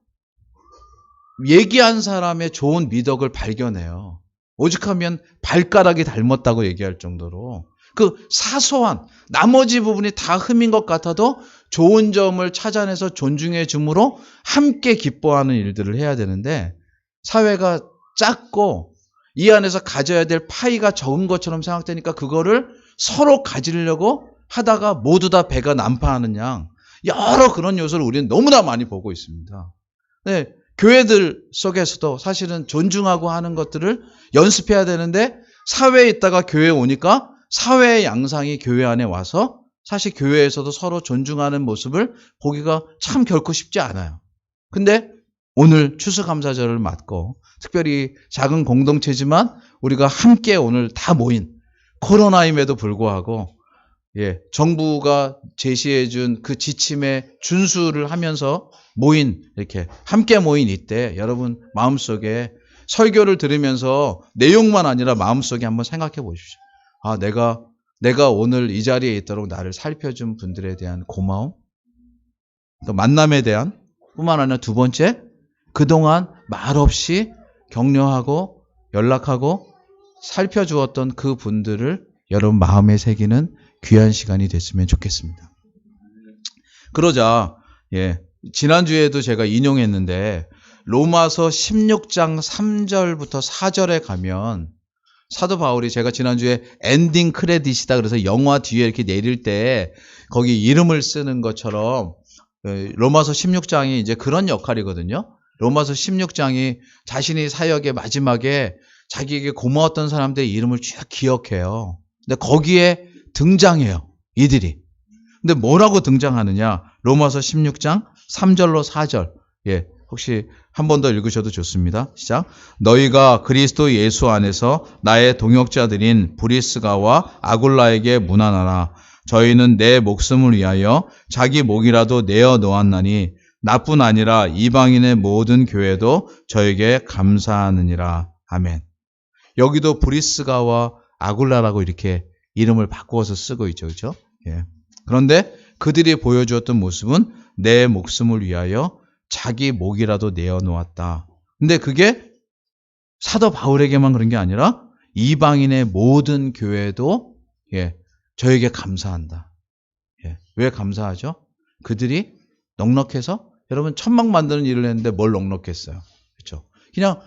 얘기한 사람의 좋은 미덕을 발견해요. 오죽하면 발가락이 닮았다고 얘기할 정도로 그 사소한 나머지 부분이 다 흠인 것 같아도 좋은 점을 찾아내서 존중해 줌으로 함께 기뻐하는 일들을 해야 되는데 사회가 작고 이 안에서 가져야 될 파이가 적은 것처럼 생각되니까 그거를 서로 가지려고 하다가 모두 다 배가 난파하는 양 여러 그런 요소를 우리는 너무나 많이 보고 있습니다. 네, 교회들 속에서도 사실은 존중하고 하는 것들을 연습해야 되는데 사회에 있다가 교회에 오니까 사회의 양상이 교회 안에 와서 사실 교회에서도 서로 존중하는 모습을 보기가 참 결코 쉽지 않아요. 근데 오늘 추수감사절을 맞고 특별히 작은 공동체지만 우리가 함께 오늘 다 모인 코로나임에도 불구하고 정부가 제시해준 그 지침에 준수를 하면서 모인 이렇게 함께 모인 이때 여러분 마음속에 설교를 들으면서 내용만 아니라 마음속에 한번 생각해 보십시오. 아, 내가 오늘 이 자리에 있도록 나를 살펴준 분들에 대한 고마움, 또 만남에 대한 뿐만 아니라 두 번째, 그동안 말없이 격려하고 연락하고 살펴주었던 그 분들을 여러분 마음에 새기는 귀한 시간이 됐으면 좋겠습니다. 그러자 지난주에도 제가 인용했는데 로마서 16장 3절부터 4절에 가면 사도 바울이 제가 지난주에 엔딩 크레딧이다 그래서 영화 뒤에 이렇게 내릴 때 거기 이름을 쓰는 것처럼 로마서 16장이 이제 그런 역할이거든요. 로마서 16장이 자신이 사역의 마지막에 자기에게 고마웠던 사람들의 이름을 쭉 기억해요. 근데 거기에 등장해요. 이들이. 근데 뭐라고 등장하느냐? 로마서 16장 3절로 4절. 혹시 한 번 더 읽으셔도 좋습니다. 시작. 너희가 그리스도 예수 안에서 나의 동역자들인 브리스가와 아굴라에게 문안하라. 저희는 내 목숨을 위하여 자기 목이라도 내어 놓았나니 나뿐 아니라 이방인의 모든 교회도 저에게 감사하느니라. 아멘. 여기도 브리스가와 아굴라라고 이렇게 이름을 바꾸어서 쓰고 있죠. 그렇죠? 그런데 그들이 보여주었던 모습은 내 목숨을 위하여 자기 목이라도 내어놓았다. 근데 그게 사도 바울에게만 그런 게 아니라 이방인의 모든 교회도 저에게 감사한다. 왜 감사하죠? 그들이 넉넉해서 여러분 천막 만드는 일을 했는데 뭘 넉넉했어요. 그렇죠? 그냥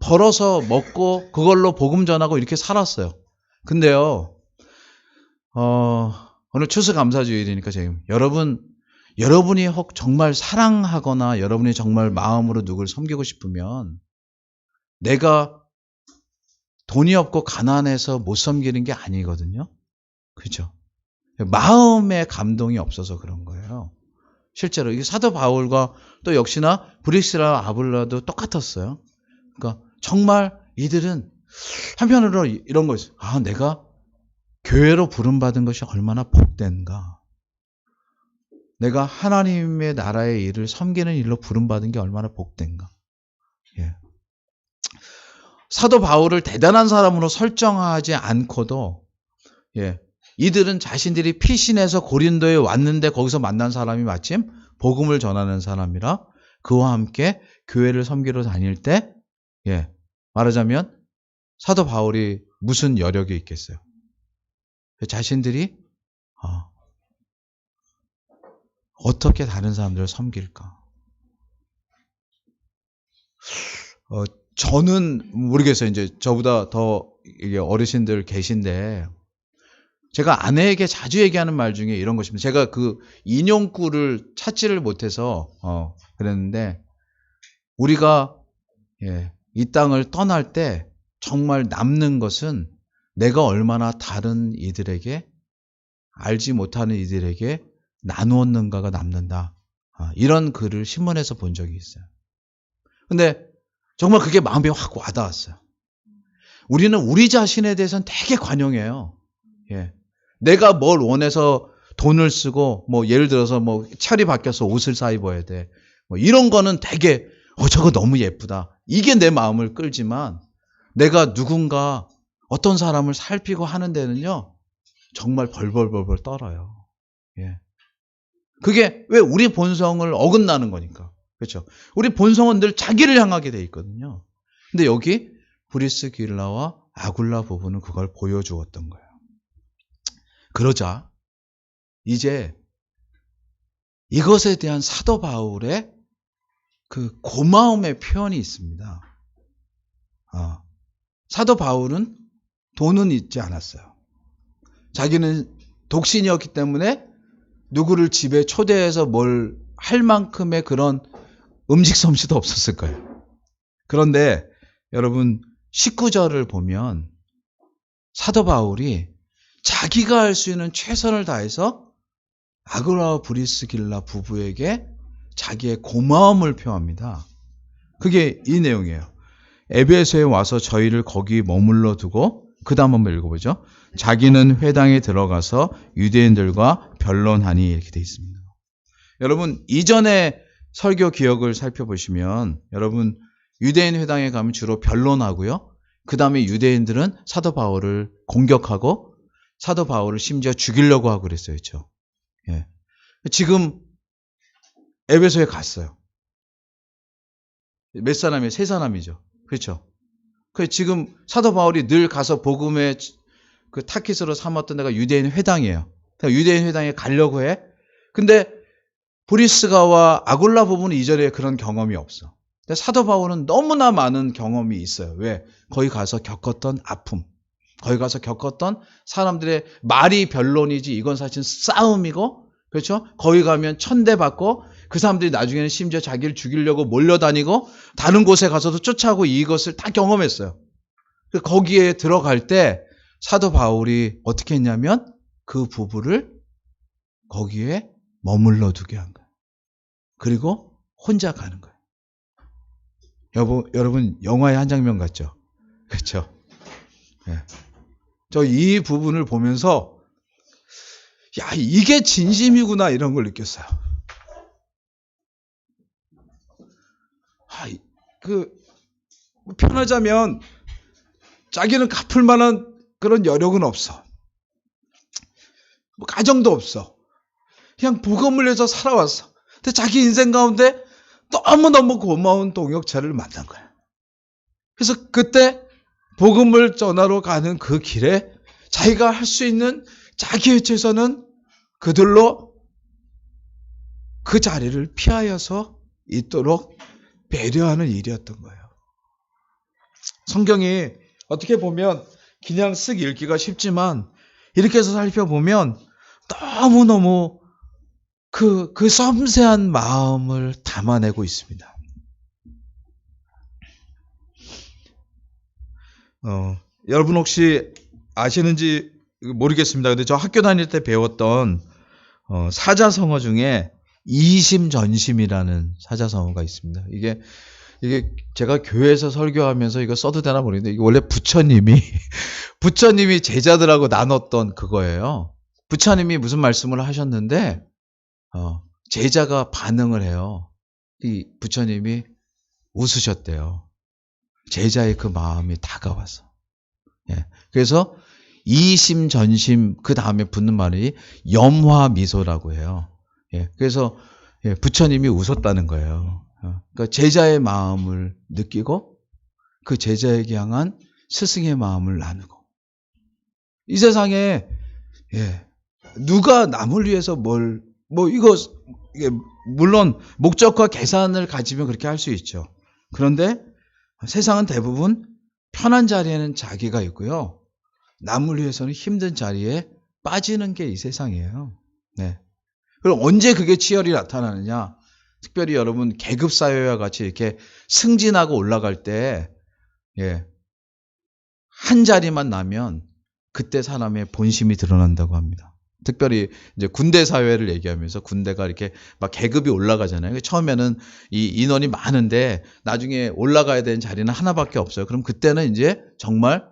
벌어서 먹고 그걸로 복음 전하고 이렇게 살았어요. 근데요, 오늘 추수감사주일이니까 지금 여러분이 혹 정말 사랑하거나 여러분이 정말 마음으로 누굴 섬기고 싶으면 내가 돈이 없고 가난해서 못 섬기는 게 아니거든요. 그렇죠? 마음의 감동이 없어서 그런 거예요. 실제로 이게 사도 바울과 또 역시나 브리스라 아굴라도 똑같았어요. 그러니까 정말 이들은 한편으로 이런 거 있어요. 아, 내가 교회로 부름받은 것이 얼마나 복된가. 내가 하나님의 나라의 일을 섬기는 일로 부름받은 게 얼마나 복된가. 사도 바울을 대단한 사람으로 설정하지 않고도 이들은 자신들이 피신해서 고린도에 왔는데 거기서 만난 사람이 마침 복음을 전하는 사람이라 그와 함께 교회를 섬기러 다닐 때 예. 말하자면 사도 바울이 무슨 여력이 있겠어요? 자신들이 어떻게 다른 사람들을 섬길까? 저는 모르겠어요. 이제 저보다 더 이게 어르신들 계신데 제가 아내에게 자주 얘기하는 말 중에 이런 것입니다. 제가 그 인용구를 찾지를 못해서 그랬는데 우리가 이 땅을 떠날 때 정말 남는 것은 내가 얼마나 다른 이들에게 알지 못하는 이들에게 나누었는가가 남는다. 이런 글을 신문에서 본 적이 있어요. 근데 정말 그게 마음에 확 와닿았어요. 우리는 우리 자신에 대해서는 되게 관용해요. 예. 내가 뭘 원해서 돈을 쓰고 뭐 예를 들어서 뭐 철이 바뀌어서 옷을 사 입어야 돼. 뭐 이런 거는 되게 저거 너무 예쁘다. 이게 내 마음을 끌지만 내가 누군가 어떤 사람을 살피고 하는 데는요. 정말 벌벌벌벌 떨어요. 예. 그게 왜 우리 본성을 어긋나는 거니까. 그렇죠? 우리 본성은 늘 자기를 향하게 돼 있거든요. 근데 여기 브리스길라와 아굴라 부부는 그걸 보여주었던 거예요. 그러자 이제 이것에 대한 사도 바울의 그 고마움의 표현이 있습니다. 사도 바울은 돈은 있지 않았어요. 자기는 독신이었기 때문에 누구를 집에 초대해서 뭘 할 만큼의 그런 음식 솜씨도 없었을 거예요. 그런데 여러분 19절을 보면 사도 바울이 자기가 할 수 있는 최선을 다해서 아굴라와 브리스길라 부부에게 자기의 고마움을 표합니다. 그게 이 내용이에요. 에베소에 와서 저희를 거기 머물러 두고 그 다음 한번 읽어보죠. 자기는 회당에 들어가서 유대인들과 변론하니 이렇게 돼 있습니다. 여러분 이전에 설교 기억을 살펴보시면 여러분 유대인 회당에 가면 주로 변론하고요. 그 다음에 유대인들은 사도 바울을 공격하고 사도 바울을 심지어 죽이려고 하고 그랬어요. 그렇죠? 예. 지금 에베소에 갔어요. 몇 사람이에요? 세 사람이죠. 그렇죠? 지금 사도 바울이 늘 가서 복음의 그 타깃으로 삼았던 데가 유대인 회당이에요. 그러니까 유대인 회당에 가려고 해. 근데 브리스가와 아굴라 부부는 이전에 그런 경험이 없어. 근데 사도 바울은 너무나 많은 경험이 있어요. 왜? 거기 가서 겪었던 아픔. 거기 가서 겪었던 사람들의 말이 변론이지 이건 사실 싸움이고 그렇죠? 거기 가면 천대받고 그 사람들이 나중에는 심지어 자기를 죽이려고 몰려다니고 다른 곳에 가서도 쫓아오고 이것을 다 경험했어요. 거기에 들어갈 때 사도 바울이 어떻게 했냐면 그 부부를 거기에 머물러 두게 한 거예요. 그리고 혼자 가는 거예요. 여러분 영화의 한 장면 같죠? 그렇죠? 네. 저 이 부분을 보면서 야 이게 진심이구나 이런 걸 느꼈어요. 편하자면 자기는 갚을 만한 그런 여력은 없어. 뭐 가정도 없어. 그냥 복음을 해서 살아왔어. 근데 자기 인생 가운데 너무너무 고마운 동역자를 만난 거야. 그래서 그때 복음을 전하러 가는 그 길에 자기가 할 수 있는 자기의 최선은 그들로 그 자리를 피하여서 있도록 배려하는 일이었던 거예요. 성경이 어떻게 보면 그냥 쓱 읽기가 쉽지만 이렇게 해서 살펴보면 너무너무 그 섬세한 마음을 담아내고 있습니다. 여러분 혹시 아시는지 모르겠습니다. 근데 저 학교 다닐 때 배웠던 사자성어 중에 이심전심이라는 사자성어가 있습니다. 이게 제가 교회에서 설교하면서 이거 써도 되나 모르겠는데 이게 원래 부처님이 제자들하고 나눴던 그거예요. 부처님이 무슨 말씀을 하셨는데 제자가 반응을 해요. 이 부처님이 웃으셨대요. 제자의 그 마음이 다가와서. 예. 그래서 이심전심 그 다음에 붙는 말이 염화미소라고 해요. 예. 그래서 부처님이 웃었다는 거예요. 그러니까 제자의 마음을 느끼고 그 제자에게 향한 스승의 마음을 나누고 이 세상에 누가 남을 위해서 이게 물론 목적과 계산을 가지면 그렇게 할 수 있죠. 그런데 세상은 대부분 편한 자리에는 자기가 있고요. 남을 위해서는 힘든 자리에 빠지는 게 이 세상이에요. 네. 그럼 언제 그게 치열이 나타나느냐? 특별히 여러분 계급 사회와 같이 이렇게 승진하고 올라갈 때, 한 자리만 나면 그때 사람의 본심이 드러난다고 합니다. 특별히 이제 군대 사회를 얘기하면서 군대가 이렇게 막 계급이 올라가잖아요. 처음에는 이 인원이 많은데 나중에 올라가야 되는 자리는 하나밖에 없어요. 그럼 그때는 이제 정말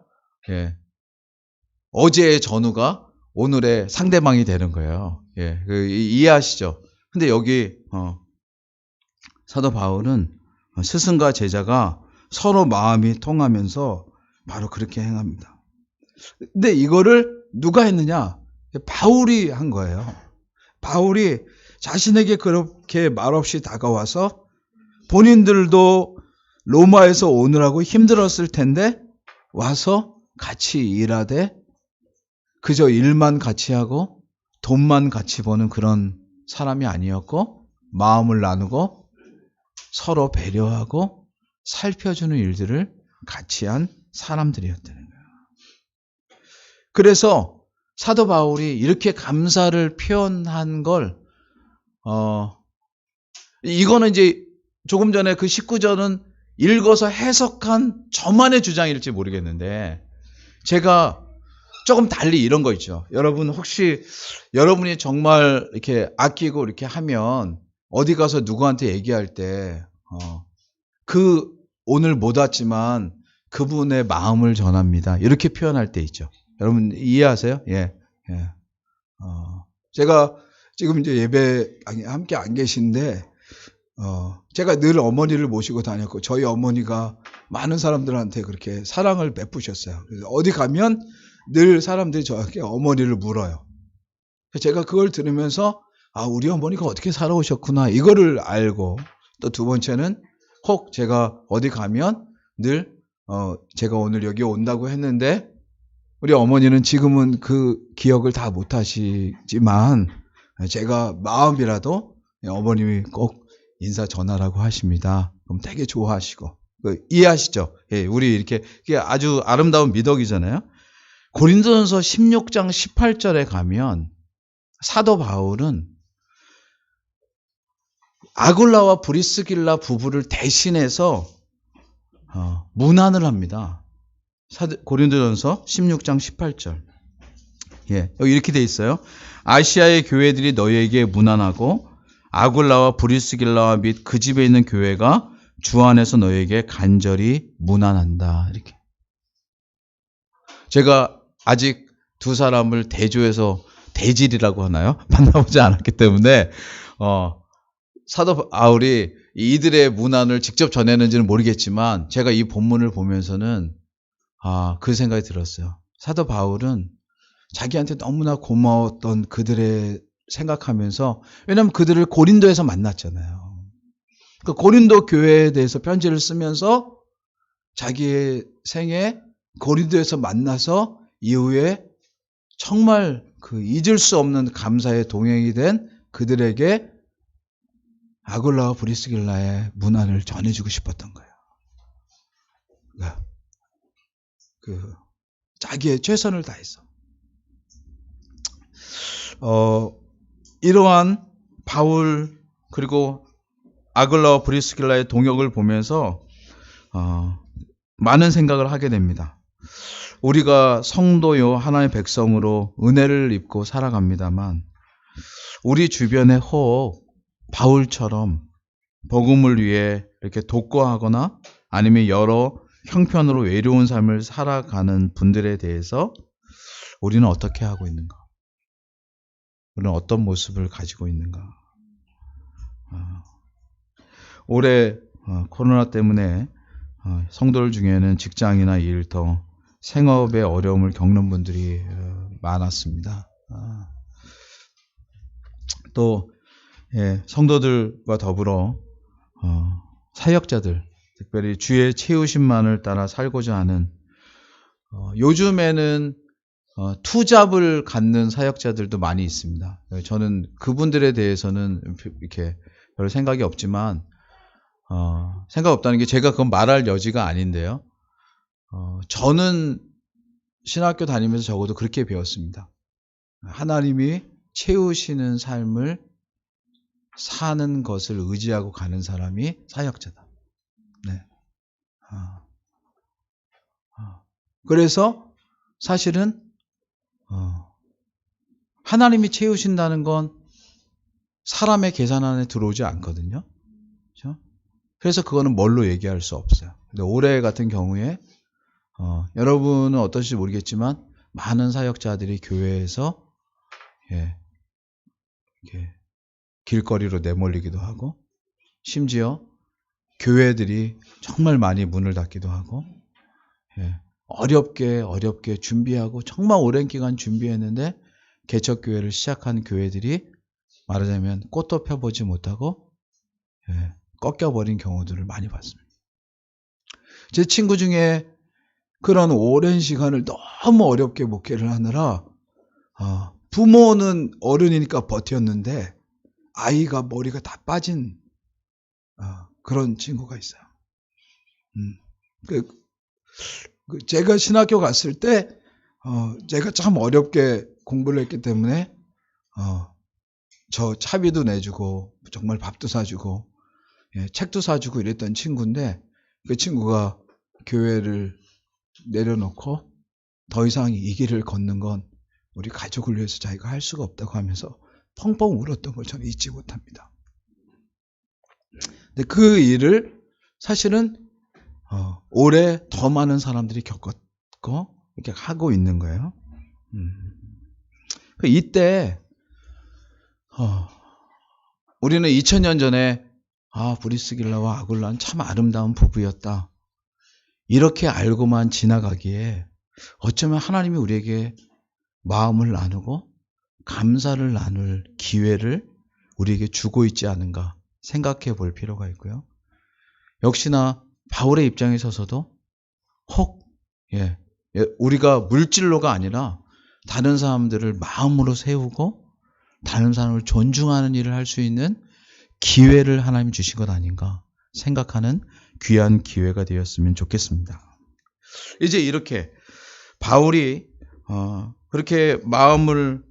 어제의 전우가 오늘의 상대방이 되는 거예요. 이해하시죠? 근데 여기 사도 바울은 스승과 제자가 서로 마음이 통하면서 바로 그렇게 행합니다. 근데 이거를 누가 했느냐? 바울이 한 거예요. 바울이 자신에게 그렇게 말없이 다가와서 본인들도 로마에서 오느라고 힘들었을 텐데 와서 같이 일하되 그저 일만 같이 하고 돈만 같이 버는 그런 사람이 아니었고 마음을 나누고 서로 배려하고 살펴주는 일들을 같이 한 사람들이었다는 거예요. 그래서 사도 바울이 이렇게 감사를 표현한 걸 이거는 이제 조금 전에 그 19절은 읽어서 해석한 저만의 주장일지 모르겠는데 제가 조금 달리 이런 거 있죠. 여러분 혹시 여러분이 정말 이렇게 아끼고 이렇게 하면 어디 가서 누구한테 얘기할 때 오늘 못 왔지만 그분의 마음을 전합니다. 이렇게 표현할 때 있죠. 여러분 이해하세요? 제가 지금 이제 예배 함께 안 계신데 제가 늘 어머니를 모시고 다녔고 저희 어머니가 많은 사람들한테 그렇게 사랑을 베푸셨어요. 그래서 어디 가면 늘 사람들이 저에게 어머니를 물어요. 제가 그걸 들으면서 우리 어머니가 어떻게 살아오셨구나 이거를 알고 또 두 번째는 혹 제가 어디 가면 늘 제가 오늘 여기 온다고 했는데 우리 어머니는 지금은 그 기억을 다 못하시지만 제가 마음이라도 어머님이 꼭 인사 전하라고 하십니다. 그럼 되게 좋아하시고 이해하시죠? 우리 이렇게 이게 아주 아름다운 미덕이잖아요. 고린도전서 16장 18절에 가면 사도 바울은 아굴라와 브리스길라 부부를 대신해서 문안을 합니다. 고린도전서 16장 18절. 여기 이렇게 돼 있어요. 아시아의 교회들이 너희에게 문안하고 아굴라와 브리스길라와 및 그 집에 있는 교회가 주 안에서 너희에게 간절히 문안한다. 이렇게. 제가 아직 두 사람을 대조해서 대질이라고 하나요? 만나보지 않았기 때문에 사도 바울이 이들의 문안을 직접 전했는지는 모르겠지만 제가 이 본문을 보면서는 그 생각이 들었어요. 사도 바울은 자기한테 너무나 고마웠던 그들의 생각하면서 왜냐하면 그들을 고린도에서 만났잖아요. 그 고린도 교회에 대해서 편지를 쓰면서 자기의 생에 고린도에서 만나서 이후에 정말 그 잊을 수 없는 감사의 동행이 된 그들에게 아굴라와 브리스길라의 문안을 전해주고 싶었던 거예요. 자기의 최선을 다해서. 이러한 바울 그리고 아굴라와 브리스길라의 동역을 보면서 많은 생각을 하게 됩니다. 우리가 성도요 하나님의 백성으로 은혜를 입고 살아갑니다만 우리 주변에 혹 바울처럼 복음을 위해 이렇게 독거하거나 아니면 여러 형편으로 외로운 삶을 살아가는 분들에 대해서 우리는 어떻게 하고 있는가? 우리는 어떤 모습을 가지고 있는가? 올해 코로나 때문에 성도들 중에는 직장이나 일터, 생업의 어려움을 겪는 분들이 많았습니다. 또 성도들과 더불어 사역자들, 특별히 주의 채우심만을 따라 살고자 하는 요즘에는 투잡을 갖는 사역자들도 많이 있습니다. 저는 그분들에 대해서는 이렇게 별 생각이 없지만 생각 없다는 게 제가 그건 말할 여지가 아닌데요. 저는 신학교 다니면서 적어도 그렇게 배웠습니다. 하나님이 채우시는 삶을 사는 것을 의지하고 가는 사람이 사역자다. 네. 그래서 사실은 하나님이 채우신다는 건 사람의 계산 안에 들어오지 않거든요. 그렇죠? 그래서 그거는 뭘로 얘기할 수 없어요. 근데 올해 같은 경우에 여러분은 어떠실지 모르겠지만 많은 사역자들이 교회에서 이렇게 길거리로 내몰리기도 하고 심지어 교회들이 정말 많이 문을 닫기도 하고 어렵게 준비하고 정말 오랜 기간 준비했는데 개척교회를 시작한 교회들이 말하자면 꽃도 펴보지 못하고 꺾여버린 경우들을 많이 봤습니다. 제 친구 중에 그런 오랜 시간을 너무 어렵게 목회를 하느라 부모는 어른이니까 버텼는데 아이가 머리가 다 빠진 그런 친구가 있어요. 제가 신학교 갔을 때 제가 참 어렵게 공부를 했기 때문에 저 차비도 내주고 정말 밥도 사주고 책도 사주고 이랬던 친구인데 그 친구가 교회를 내려놓고 더 이상 이 길을 걷는 건 우리 가족을 위해서 자기가 할 수가 없다고 하면서 펑펑 울었던 걸 저는 잊지 못합니다. 근데 그 일을 사실은 올해 더 많은 사람들이 겪었고 이렇게 하고 있는 거예요. 이때 우리는 2000년 전에 브리스길라와 아굴라는 참 아름다운 부부였다. 이렇게 알고만 지나가기에 어쩌면 하나님이 우리에게 마음을 나누고 감사를 나눌 기회를 우리에게 주고 있지 않은가 생각해 볼 필요가 있고요. 역시나 바울의 입장에 서서도 혹 우리가 물질로가 아니라 다른 사람들을 마음으로 세우고 다른 사람을 존중하는 일을 할 수 있는 기회를 하나님 주신 것 아닌가 생각하는 귀한 기회가 되었으면 좋겠습니다. 이제 이렇게 바울이 그렇게 마음을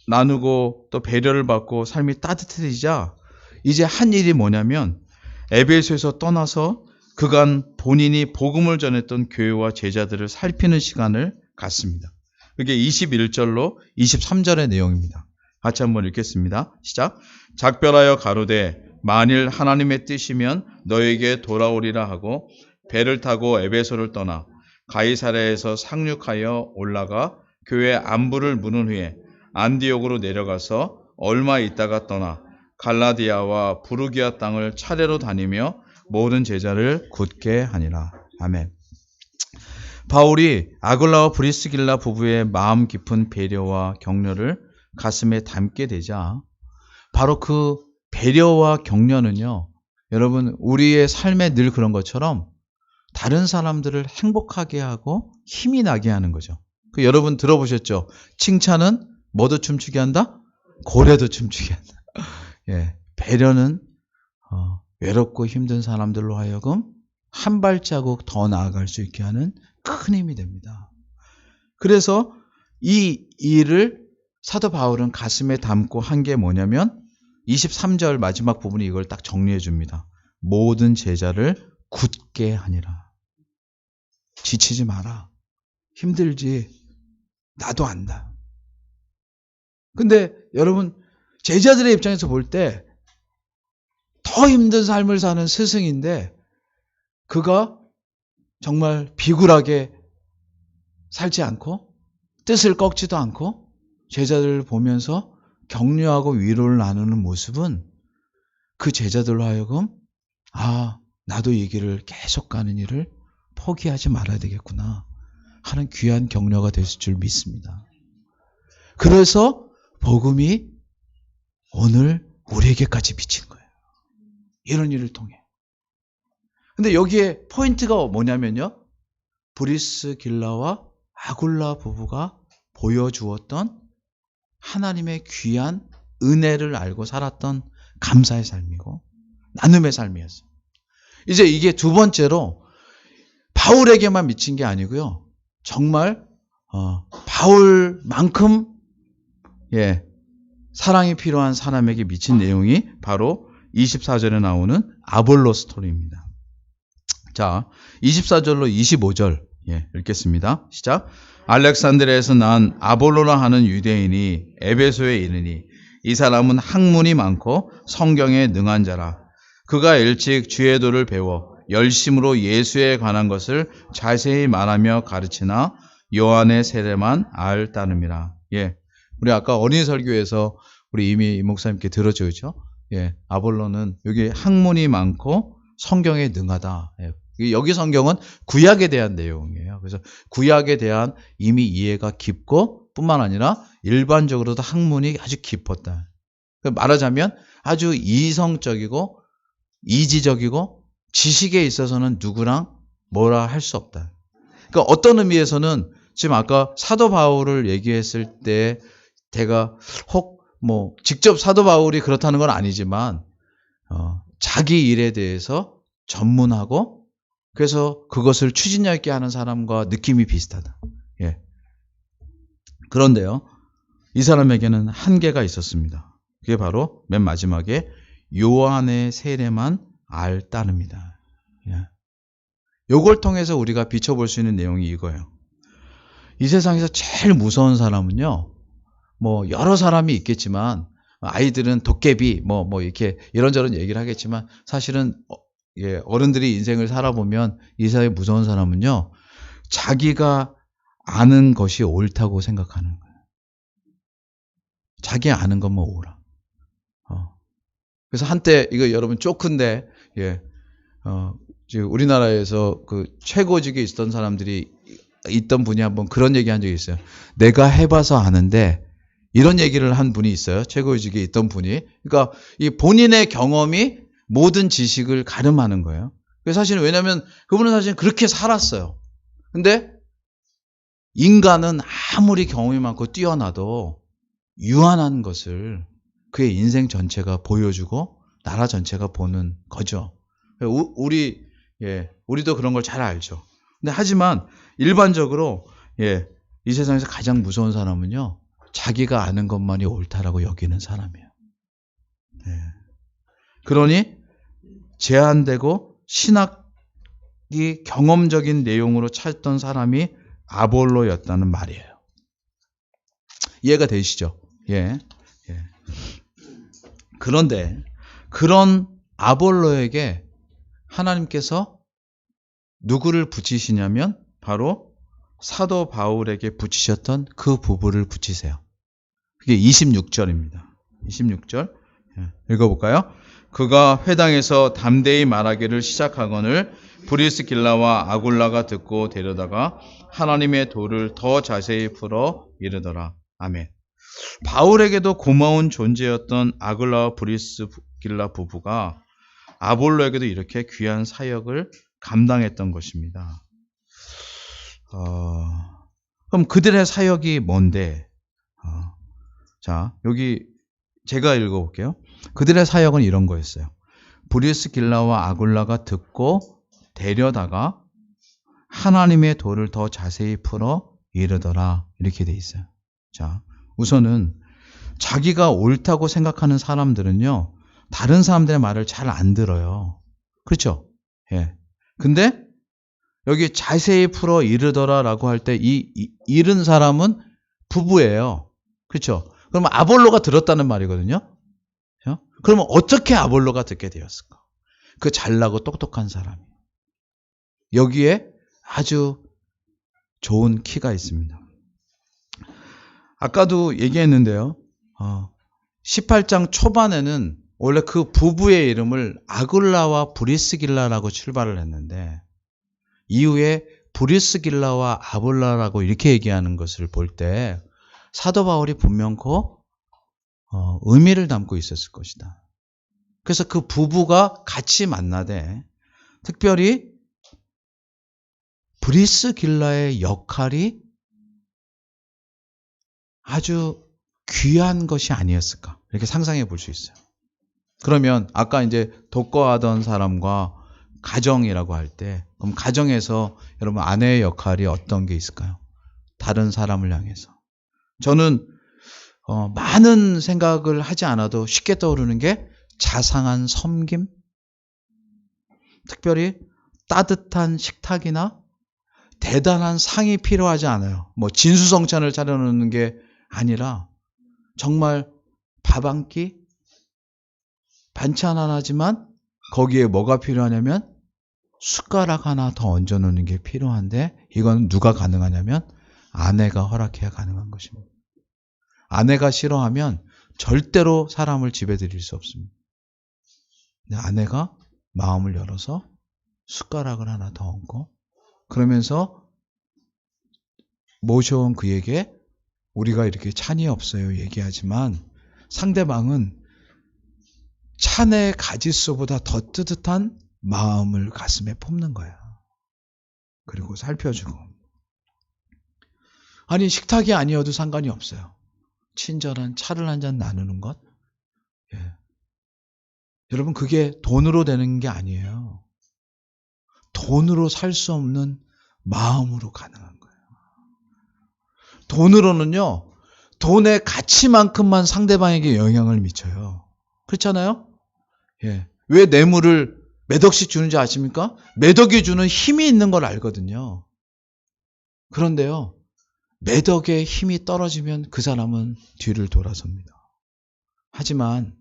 나누고 또 배려를 받고 삶이 따뜻해지자 이제 한 일이 뭐냐면 에베소에서 떠나서 그간 본인이 복음을 전했던 교회와 제자들을 살피는 시간을 갖습니다. 그게 21절로 23절의 내용입니다. 같이 한번 읽겠습니다. 시작. 작별하여 가로되 만일 하나님의 뜻이면 너에게 돌아오리라 하고 배를 타고 에베소를 떠나 가이사랴에서 상륙하여 올라가 교회 안부를 묻은 후에 안디옥으로 내려가서 얼마 있다가 떠나 갈라디아와 부르기아 땅을 차례로 다니며 모든 제자를 굳게 하니라. 아멘. 바울이 아굴라와 브리스길라 부부의 마음 깊은 배려와 격려를 가슴에 담게 되자 바로 그 배려와 격려는요, 여러분 우리의 삶에 늘 그런 것처럼 다른 사람들을 행복하게 하고 힘이 나게 하는 거죠. 여러분 들어보셨죠? 칭찬은 뭐도 춤추게 한다? 고래도 춤추게 한다. 배려는 외롭고 힘든 사람들로 하여금 한 발자국 더 나아갈 수 있게 하는 큰 힘이 됩니다. 그래서 이 일을 사도 바울은 가슴에 담고 한 게 뭐냐면 23절 마지막 부분이 이걸 딱 정리해 줍니다. 모든 제자를 굳게 하니라. 지치지 마라. 힘들지. 나도 안다. 근데 여러분 제자들의 입장에서 볼 때 더 힘든 삶을 사는 스승인데 그가 정말 비굴하게 살지 않고 뜻을 꺾지도 않고 제자들을 보면서 격려하고 위로를 나누는 모습은 그 제자들로 하여금 나도 이 길을 계속 가는 일을 포기하지 말아야 되겠구나 하는 귀한 격려가 됐을 줄 믿습니다. 그래서 복음이 오늘 우리에게까지 미친 거예요. 이런 일을 통해. 근데 여기에 포인트가 뭐냐면요. 브리스길라와 아굴라 부부가 보여주었던 하나님의 귀한 은혜를 알고 살았던 감사의 삶이고 나눔의 삶이었어요. 이제 이게 두 번째로 바울에게만 미친 게 아니고요. 정말 바울만큼 사랑이 필요한 사람에게 미친 내용이 바로 24절에 나오는 아볼로 스토리입니다. 자, 24절로 25절 읽겠습니다. 시작. 알렉산드리아에서 난 아볼로라 하는 유대인이 에베소에 이르니 이 사람은 학문이 많고 성경에 능한 자라. 그가 일찍 주의 도를 배워 열심으로 예수에 관한 것을 자세히 말하며 가르치나 요한의 세례만 알 따름이라. 우리 아까 어린이 설교에서 우리 이미 이 목사님께 들어줬죠. 아볼로는 여기 학문이 많고 성경에 능하다. 여기 성경은 구약에 대한 내용이에요. 그래서 구약에 대한 이미 이해가 깊고 뿐만 아니라 일반적으로도 학문이 아주 깊었다. 말하자면 아주 이성적이고 이지적이고 지식에 있어서는 누구랑 뭐라 할 수 없다. 그러니까 어떤 의미에서는 지금 아까 사도 바울을 얘기했을 때 제가 혹 직접 사도 바울이 그렇다는 건 아니지만 자기 일에 대해서 전문하고 그래서 그것을 추진력 있게 하는 사람과 느낌이 비슷하다. 그런데요, 이 사람에게는 한계가 있었습니다. 그게 바로 맨 마지막에 요한의 세례만 알 따릅니다. 요걸 통해서 우리가 비춰볼 수 있는 내용이 이거예요. 이 세상에서 제일 무서운 사람은요, 여러 사람이 있겠지만 아이들은 도깨비 이렇게 이런저런 얘기를 하겠지만 사실은 어른들이 인생을 살아보면 이 사회에 무서운 사람은요, 자기가 아는 것이 옳다고 생각하는 거예요. 자기 아는 것만 옳아. 그래서 한때 이거 여러분 쪼크인데 지금 우리나라에서 그 최고직에 있었던 사람들이 있던 분이 한번 그런 얘기 한 적이 있어요. 내가 해봐서 아는데 이런 얘기를 한 분이 있어요. 최고직에 있던 분이. 그러니까 이 본인의 경험이 모든 지식을 가름하는 거예요. 그래서 사실은 왜냐하면 그분은 사실 그렇게 살았어요. 근데 인간은 아무리 경험이 많고 뛰어나도 유한한 것을 그의 인생 전체가 보여주고 나라 전체가 보는 거죠. 우리도 그런 걸 잘 알죠. 근데 하지만 일반적으로 이 세상에서 가장 무서운 사람은요, 자기가 아는 것만이 옳다라고 여기는 사람이에요. 그러니 제한되고 신학이 경험적인 내용으로 찾던 사람이 아볼로였다는 말이에요. 이해가 되시죠? 그런데 그런 아볼로에게 하나님께서 누구를 붙이시냐면 바로 사도 바울에게 붙이셨던 그 부부를 붙이세요. 그게 26절입니다. 26절 읽어볼까요? 그가 회당에서 담대히 말하기를 시작하거늘 브리스길라와 아굴라가 듣고 데려다가 하나님의 도를 더 자세히 풀어 이르더라. 아멘. 바울에게도 고마운 존재였던 아굴라와 브리스길라 부부가 아볼로에게도 이렇게 귀한 사역을 감당했던 것입니다. 그럼 그들의 사역이 뭔데? 자, 여기 제가 읽어볼게요. 그들의 사역은 이런 거였어요. 브리스길라와 아굴라가 듣고 데려다가 하나님의 도를 더 자세히 풀어 이르더라. 이렇게 돼 있어요. 자, 우선은 자기가 옳다고 생각하는 사람들은요, 다른 사람들의 말을 잘 안 들어요. 그렇죠? 근데 여기 자세히 풀어 이르더라라고 할 때 이 이른 사람은 부부예요. 그렇죠? 그러면 아볼로가 들었다는 말이거든요. 그러면 어떻게 아볼로가 듣게 되었을까? 그 잘나고 똑똑한 사람이. 여기에 아주 좋은 키가 있습니다. 아까도 얘기했는데요. 18장 초반에는 원래 그 부부의 이름을 아굴라와 브리스길라라고 출발을 했는데 이후에 브리스길라와 아볼라라고 이렇게 얘기하는 것을 볼 때 사도 바울이 분명코 의미를 담고 있었을 것이다. 그래서 그 부부가 같이 만나되 특별히 브리스길라의 역할이 아주 귀한 것이 아니었을까? 이렇게 상상해 볼 수 있어요. 그러면 아까 이제 독거하던 사람과 가정이라고 할 때, 그럼 가정에서 여러분 아내의 역할이 어떤 게 있을까요? 다른 사람을 향해서. 저는 많은 생각을 하지 않아도 쉽게 떠오르는 게 자상한 섬김, 특별히 따뜻한 식탁이나 대단한 상이 필요하지 않아요. 뭐 진수성찬을 차려놓는 게 아니라 정말 밥 한 끼, 반찬 하나지만 거기에 뭐가 필요하냐면 숟가락 하나 더 얹어놓는 게 필요한데, 이건 누가 가능하냐면 아내가 허락해야 가능한 것입니다. 아내가 싫어하면 절대로 사람을 집에 들일 수 없습니다. 아내가 마음을 열어서 숟가락을 하나 더 얹고, 그러면서 모셔온 그에게 우리가 이렇게 찬이 없어요 얘기하지만, 상대방은 찬의 가지수보다 더 뜨뜻한 마음을 가슴에 품는 거야. 그리고 살펴주고. 아니, 식탁이 아니어도 상관이 없어요. 친절한 차를 한 잔 나누는 것. 예. 여러분, 그게 돈으로 되는 게 아니에요. 돈으로 살 수 없는 마음으로 가능한 거예요. 돈으로는요, 돈의 가치만큼만 상대방에게 영향을 미쳐요. 그렇잖아요? 예. 왜 뇌물을 몇 억씩 주는지 아십니까? 몇 억이 주는 힘이 있는 걸 알거든요. 그런데요, 몇 억의 힘이 떨어지면 그 사람은 뒤를 돌아섭니다. 하지만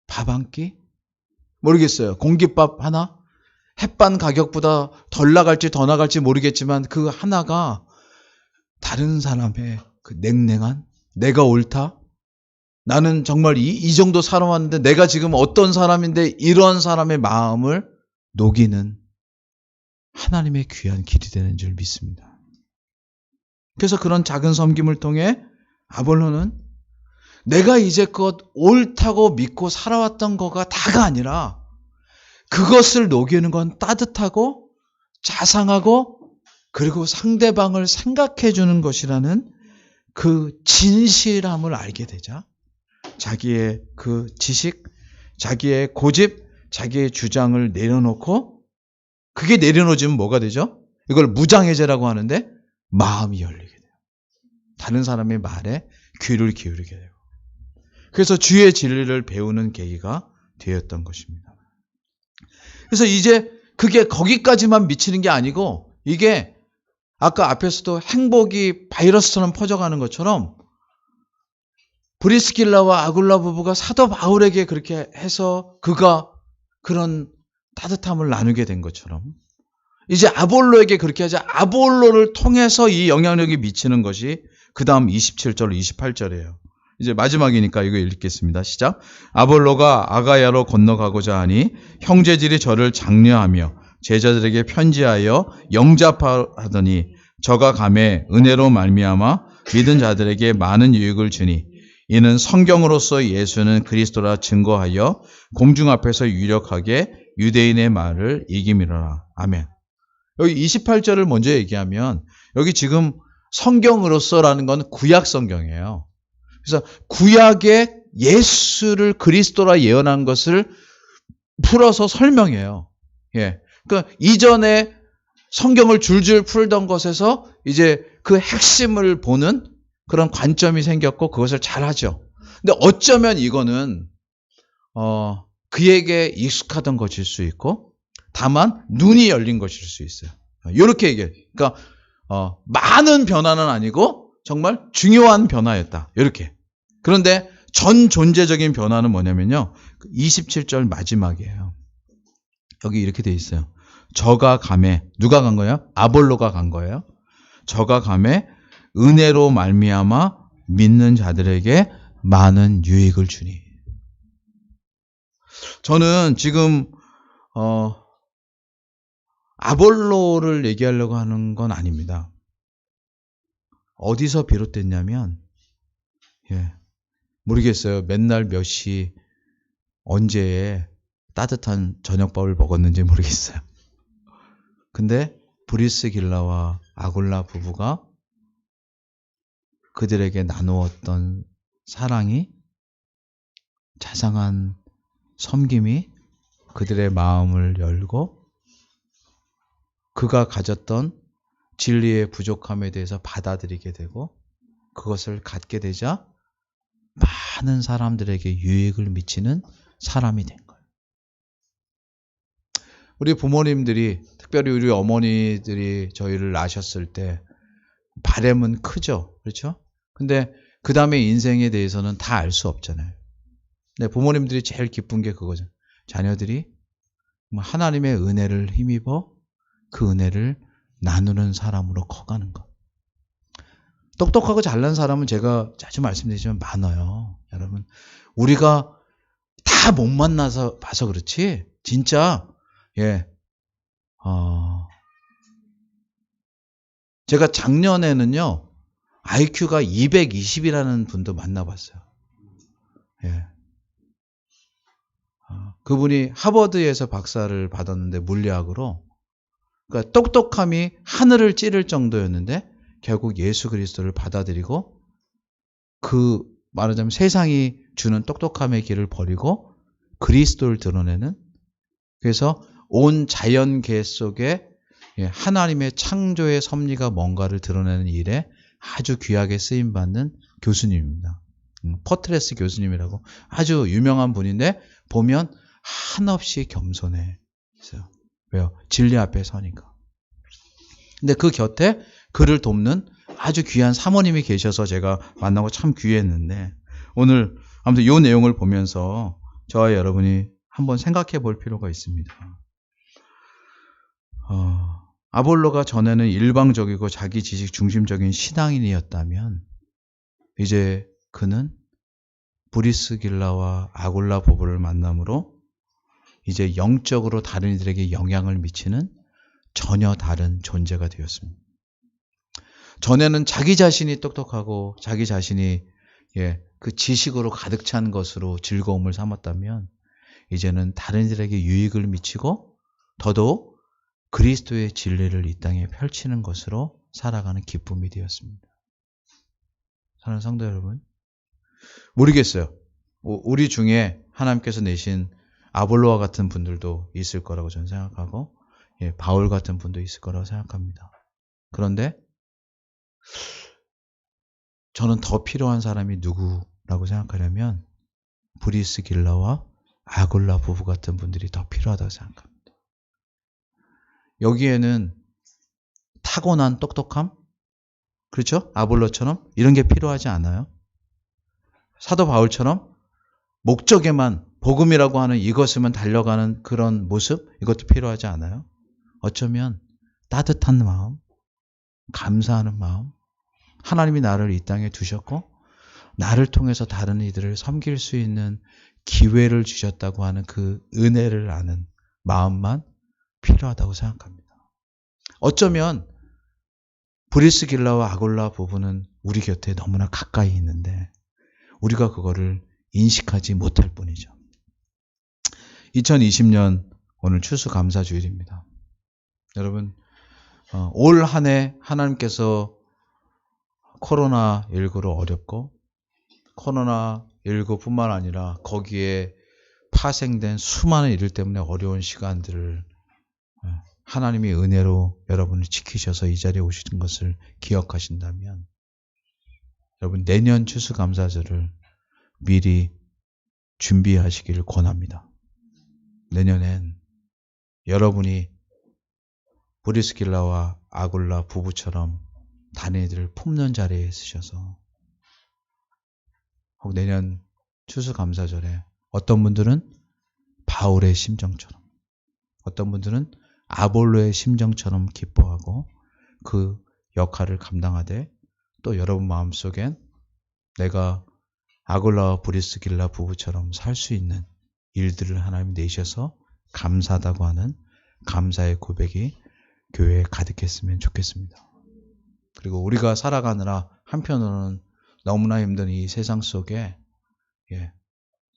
밥 한 끼? 모르겠어요. 공깃밥 하나? 햇반 가격보다 덜 나갈지 더 나갈지 모르겠지만 그 하나가 다른 사람의 그 냉랭한, 내가 옳다? 나는 정말 이 정도 살아왔는데 내가 지금 어떤 사람인데, 이런 사람의 마음을 녹이는 하나님의 귀한 길이 되는 줄 믿습니다. 그래서 그런 작은 섬김을 통해 아볼로는 내가 이제껏 옳다고 믿고 살아왔던 거가 다가 아니라 그것을 녹이는 건 따뜻하고 자상하고 그리고 상대방을 생각해 주는 것이라는 그 진실함을 알게 되자 자기의 그 지식, 자기의 고집, 자기의 주장을 내려놓고, 그게 내려놓으면 뭐가 되죠? 이걸 무장해제라고 하는데 마음이 열리게 돼요. 다른 사람의 말에 귀를 기울이게 되고. 그래서 주의 진리를 배우는 계기가 되었던 것입니다. 그래서 이제 그게 거기까지만 미치는 게 아니고, 이게 아까 앞에서도 행복이 바이러스처럼 퍼져가는 것처럼 브리스길라와 아굴라 부부가 사도 바울에게 그렇게 해서 그가 그런 따뜻함을 나누게 된 것처럼 이제 아볼로에게 그렇게 하자 아볼로를 통해서 이 영향력이 미치는 것이 그 다음 27절, 28절이에요. 이제 마지막이니까 이거 읽겠습니다. 시작. 아볼로가 아가야로 건너가고자 하니 형제들이 저를 장려하며 제자들에게 편지하여 영접하더니 저가 감에 은혜로 말미암아 믿은 자들에게 많은 유익을 주니 이는 성경으로서 예수는 그리스도라 증거하여 공중 앞에서 유력하게 유대인의 말을 이김이로라. 아멘. 여기 28절을 먼저 얘기하면 여기 지금 성경으로서라는 건 구약 성경이에요. 그래서 구약의 예수를 그리스도라 예언한 것을 풀어서 설명해요. 예. 그러니까 이전에 성경을 줄줄 풀던 것에서 이제 그 핵심을 보는 그런 관점이 생겼고 그것을 잘 하죠. 근데 어쩌면 이거는 그에게 익숙하던 것일 수 있고 다만 눈이 열린 것일 수 있어요. 이렇게 얘기해요. 그러니까 많은 변화는 아니고 정말 중요한 변화였다. 이렇게. 그런데 전 존재적인 변화는 뭐냐면요. 27절 마지막이에요. 여기 이렇게 돼 있어요. 저가 감에, 누가 간 거예요? 아볼로가 간 거예요. 저가 감에 은혜로 말미암아 믿는 자들에게 많은 유익을 주니. 저는 지금 아볼로를 얘기하려고 하는 건 아닙니다. 어디서 비롯됐냐면 모르겠어요. 맨날 몇 시 언제에 따뜻한 저녁밥을 먹었는지 모르겠어요. 근데 브리스길라와 아굴라 부부가 그들에게 나누었던 사랑이, 자상한 섬김이 그들의 마음을 열고 그가 가졌던 진리의 부족함에 대해서 받아들이게 되고 그것을 갖게 되자 많은 사람들에게 유익을 미치는 사람이 된 거예요. 우리 부모님들이, 특별히 우리 어머니들이 저희를 낳으셨을 때 바람은 크죠. 그렇죠? 근데 그 다음에 인생에 대해서는 다 알 수 없잖아요. 근데 부모님들이 제일 기쁜 게 그거죠. 자녀들이 하나님의 은혜를 힘입어 그 은혜를 나누는 사람으로 커가는 것. 똑똑하고 잘난 사람은 제가 자주 말씀드리지만 많아요. 여러분, 우리가 다 못 만나서 봐서 그렇지 진짜 제가 작년에는요 IQ가 220이라는 분도 만나봤어요. 그분이 하버드에서 박사를 받았는데 물리학으로, 그러니까 똑똑함이 하늘을 찌를 정도였는데 결국 예수 그리스도를 받아들이고 그 말하자면 세상이 주는 똑똑함의 길을 버리고 그리스도를 드러내는, 그래서 온 자연계 속에 하나님의 창조의 섭리가 뭔가를 드러내는 일에 아주 귀하게 쓰임받는 교수님입니다. 포트레스 교수님이라고 아주 유명한 분인데 보면 한없이 겸손해 있어요. 왜요? 진리 앞에 서니까. 근데 그 곁에 그를 돕는 아주 귀한 사모님이 계셔서 제가 만나고 참 귀했는데, 오늘 아무튼 이 내용을 보면서 저와 여러분이 한번 생각해 볼 필요가 있습니다. 아볼로가 전에는 일방적이고 자기 지식 중심적인 신앙인이었다면 이제 그는 브리스길라와 아굴라 부부를 만남으로 이제 영적으로 다른 이들에게 영향을 미치는 전혀 다른 존재가 되었습니다. 전에는 자기 자신이 똑똑하고 자기 자신이 그 지식으로 가득 찬 것으로 즐거움을 삼았다면 이제는 다른 이들에게 유익을 미치고 더더욱 그리스도의 진리를 이 땅에 펼치는 것으로 살아가는 기쁨이 되었습니다. 사랑하는 성도 여러분, 모르겠어요. 우리 중에 하나님께서 내신 아볼로와 같은 분들도 있을 거라고 저는 생각하고 바울 같은 분도 있을 거라고 생각합니다. 그런데 저는 더 필요한 사람이 누구라고 생각하냐면 브리스길라와 아굴라 부부 같은 분들이 더 필요하다고 생각합니다. 여기에는 타고난 똑똑함, 그렇죠? 아볼로처럼 이런 게 필요하지 않아요. 사도 바울처럼 목적에만, 복음이라고 하는 이것에만 달려가는 그런 모습, 이것도 필요하지 않아요. 어쩌면 따뜻한 마음, 감사하는 마음, 하나님이 나를 이 땅에 두셨고 나를 통해서 다른 이들을 섬길 수 있는 기회를 주셨다고 하는 그 은혜를 아는 마음만 필요하다고 생각합니다. 어쩌면 브리스길라와 아굴라 부부는 우리 곁에 너무나 가까이 있는데 우리가 그거를 인식하지 못할 뿐이죠. 2020년 오늘 추수감사주일입니다. 여러분, 올 한 해 하나님께서 코로나19로 어렵고 코로나19뿐만 아니라 거기에 파생된 수많은 일들 때문에 어려운 시간들을 하나님이 은혜로 여러분을 지키셔서 이 자리에 오시는 것을 기억하신다면 여러분 내년 추수감사절을 미리 준비하시기를 권합니다. 내년엔 여러분이 브리스길라와 아굴라 부부처럼 다른 이들을 품는 자리에 있으셔서 혹 내년 추수감사절에 어떤 분들은 바울의 심정처럼, 어떤 분들은 아볼로의 심정처럼 기뻐하고 그 역할을 감당하되 또 여러분 마음속엔 내가 아굴라와 브리스길라 부부처럼 살 수 있는 일들을 하나님 내셔서 감사하다고 하는 감사의 고백이 교회에 가득했으면 좋겠습니다. 그리고 우리가 살아가느라 한편으로는 너무나 힘든 이 세상 속에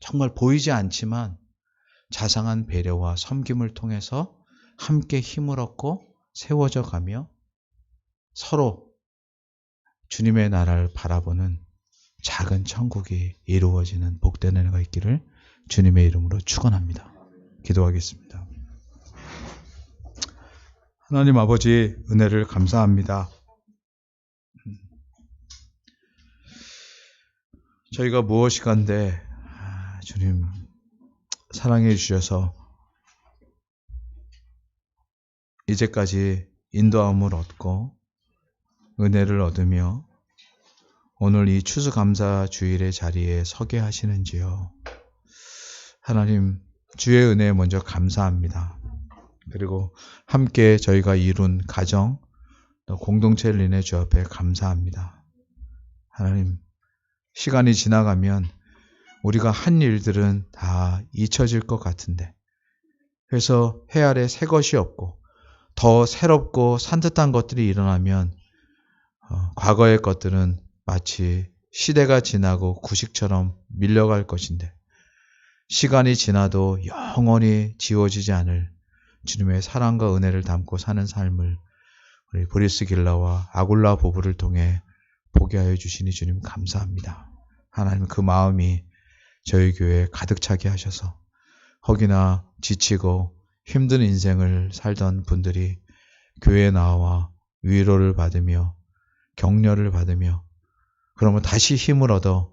정말 보이지 않지만 자상한 배려와 섬김을 통해서 함께 힘을 얻고 세워져 가며 서로 주님의 나라를 바라보는 작은 천국이 이루어지는 복된 은혜가 있기를 주님의 이름으로 축원합니다. 기도하겠습니다. 하나님 아버지, 은혜를 감사합니다. 저희가 무엇이간데 주님 사랑해 주셔서 이제까지 인도함을 얻고 은혜를 얻으며 오늘 이 추수감사 주일의 자리에 서게 하시는지요. 하나님, 주의 은혜에 먼저 감사합니다. 그리고 함께 저희가 이룬 가정, 또 공동체를 인해 주 앞에 감사합니다. 하나님, 시간이 지나가면 우리가 한 일들은 다 잊혀질 것 같은데, 그래서 해 아래 새 것이 없고 더 새롭고 산뜻한 것들이 일어나면 과거의 것들은 마치 시대가 지나고 구식처럼 밀려갈 것인데, 시간이 지나도 영원히 지워지지 않을 주님의 사랑과 은혜를 담고 사는 삶을 우리 브리스길라와 아굴라 부부를 통해 보게 하여 주시니 주님 감사합니다. 하나님, 그 마음이 저희 교회에 가득 차게 하셔서 혹이나 지치고 힘든 인생을 살던 분들이 교회에 나와 위로를 받으며 격려를 받으며 그러면 다시 힘을 얻어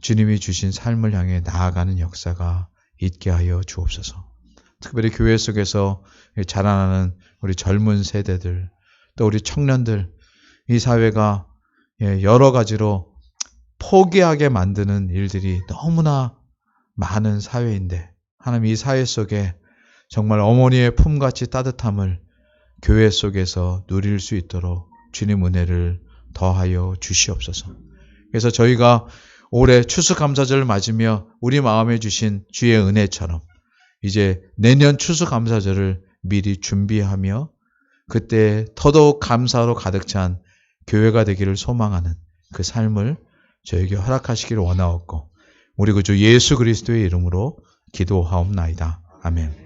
주님이 주신 삶을 향해 나아가는 역사가 있게 하여 주옵소서. 특별히 교회 속에서 자라나는 우리 젊은 세대들, 또 우리 청년들, 이 사회가 여러 가지로 포기하게 만드는 일들이 너무나 많은 사회인데, 하나님, 이 사회 속에 정말 어머니의 품같이 따뜻함을 교회 속에서 누릴 수 있도록 주님 은혜를 더하여 주시옵소서. 그래서 저희가 올해 추수감사절을 맞으며 우리 마음에 주신 주의 은혜처럼 이제 내년 추수감사절을 미리 준비하며 그때 더더욱 감사로 가득 찬 교회가 되기를 소망하는 그 삶을 저에게 허락하시기를 원하옵고 우리 구주 예수 그리스도의 이름으로 기도하옵나이다. 아멘.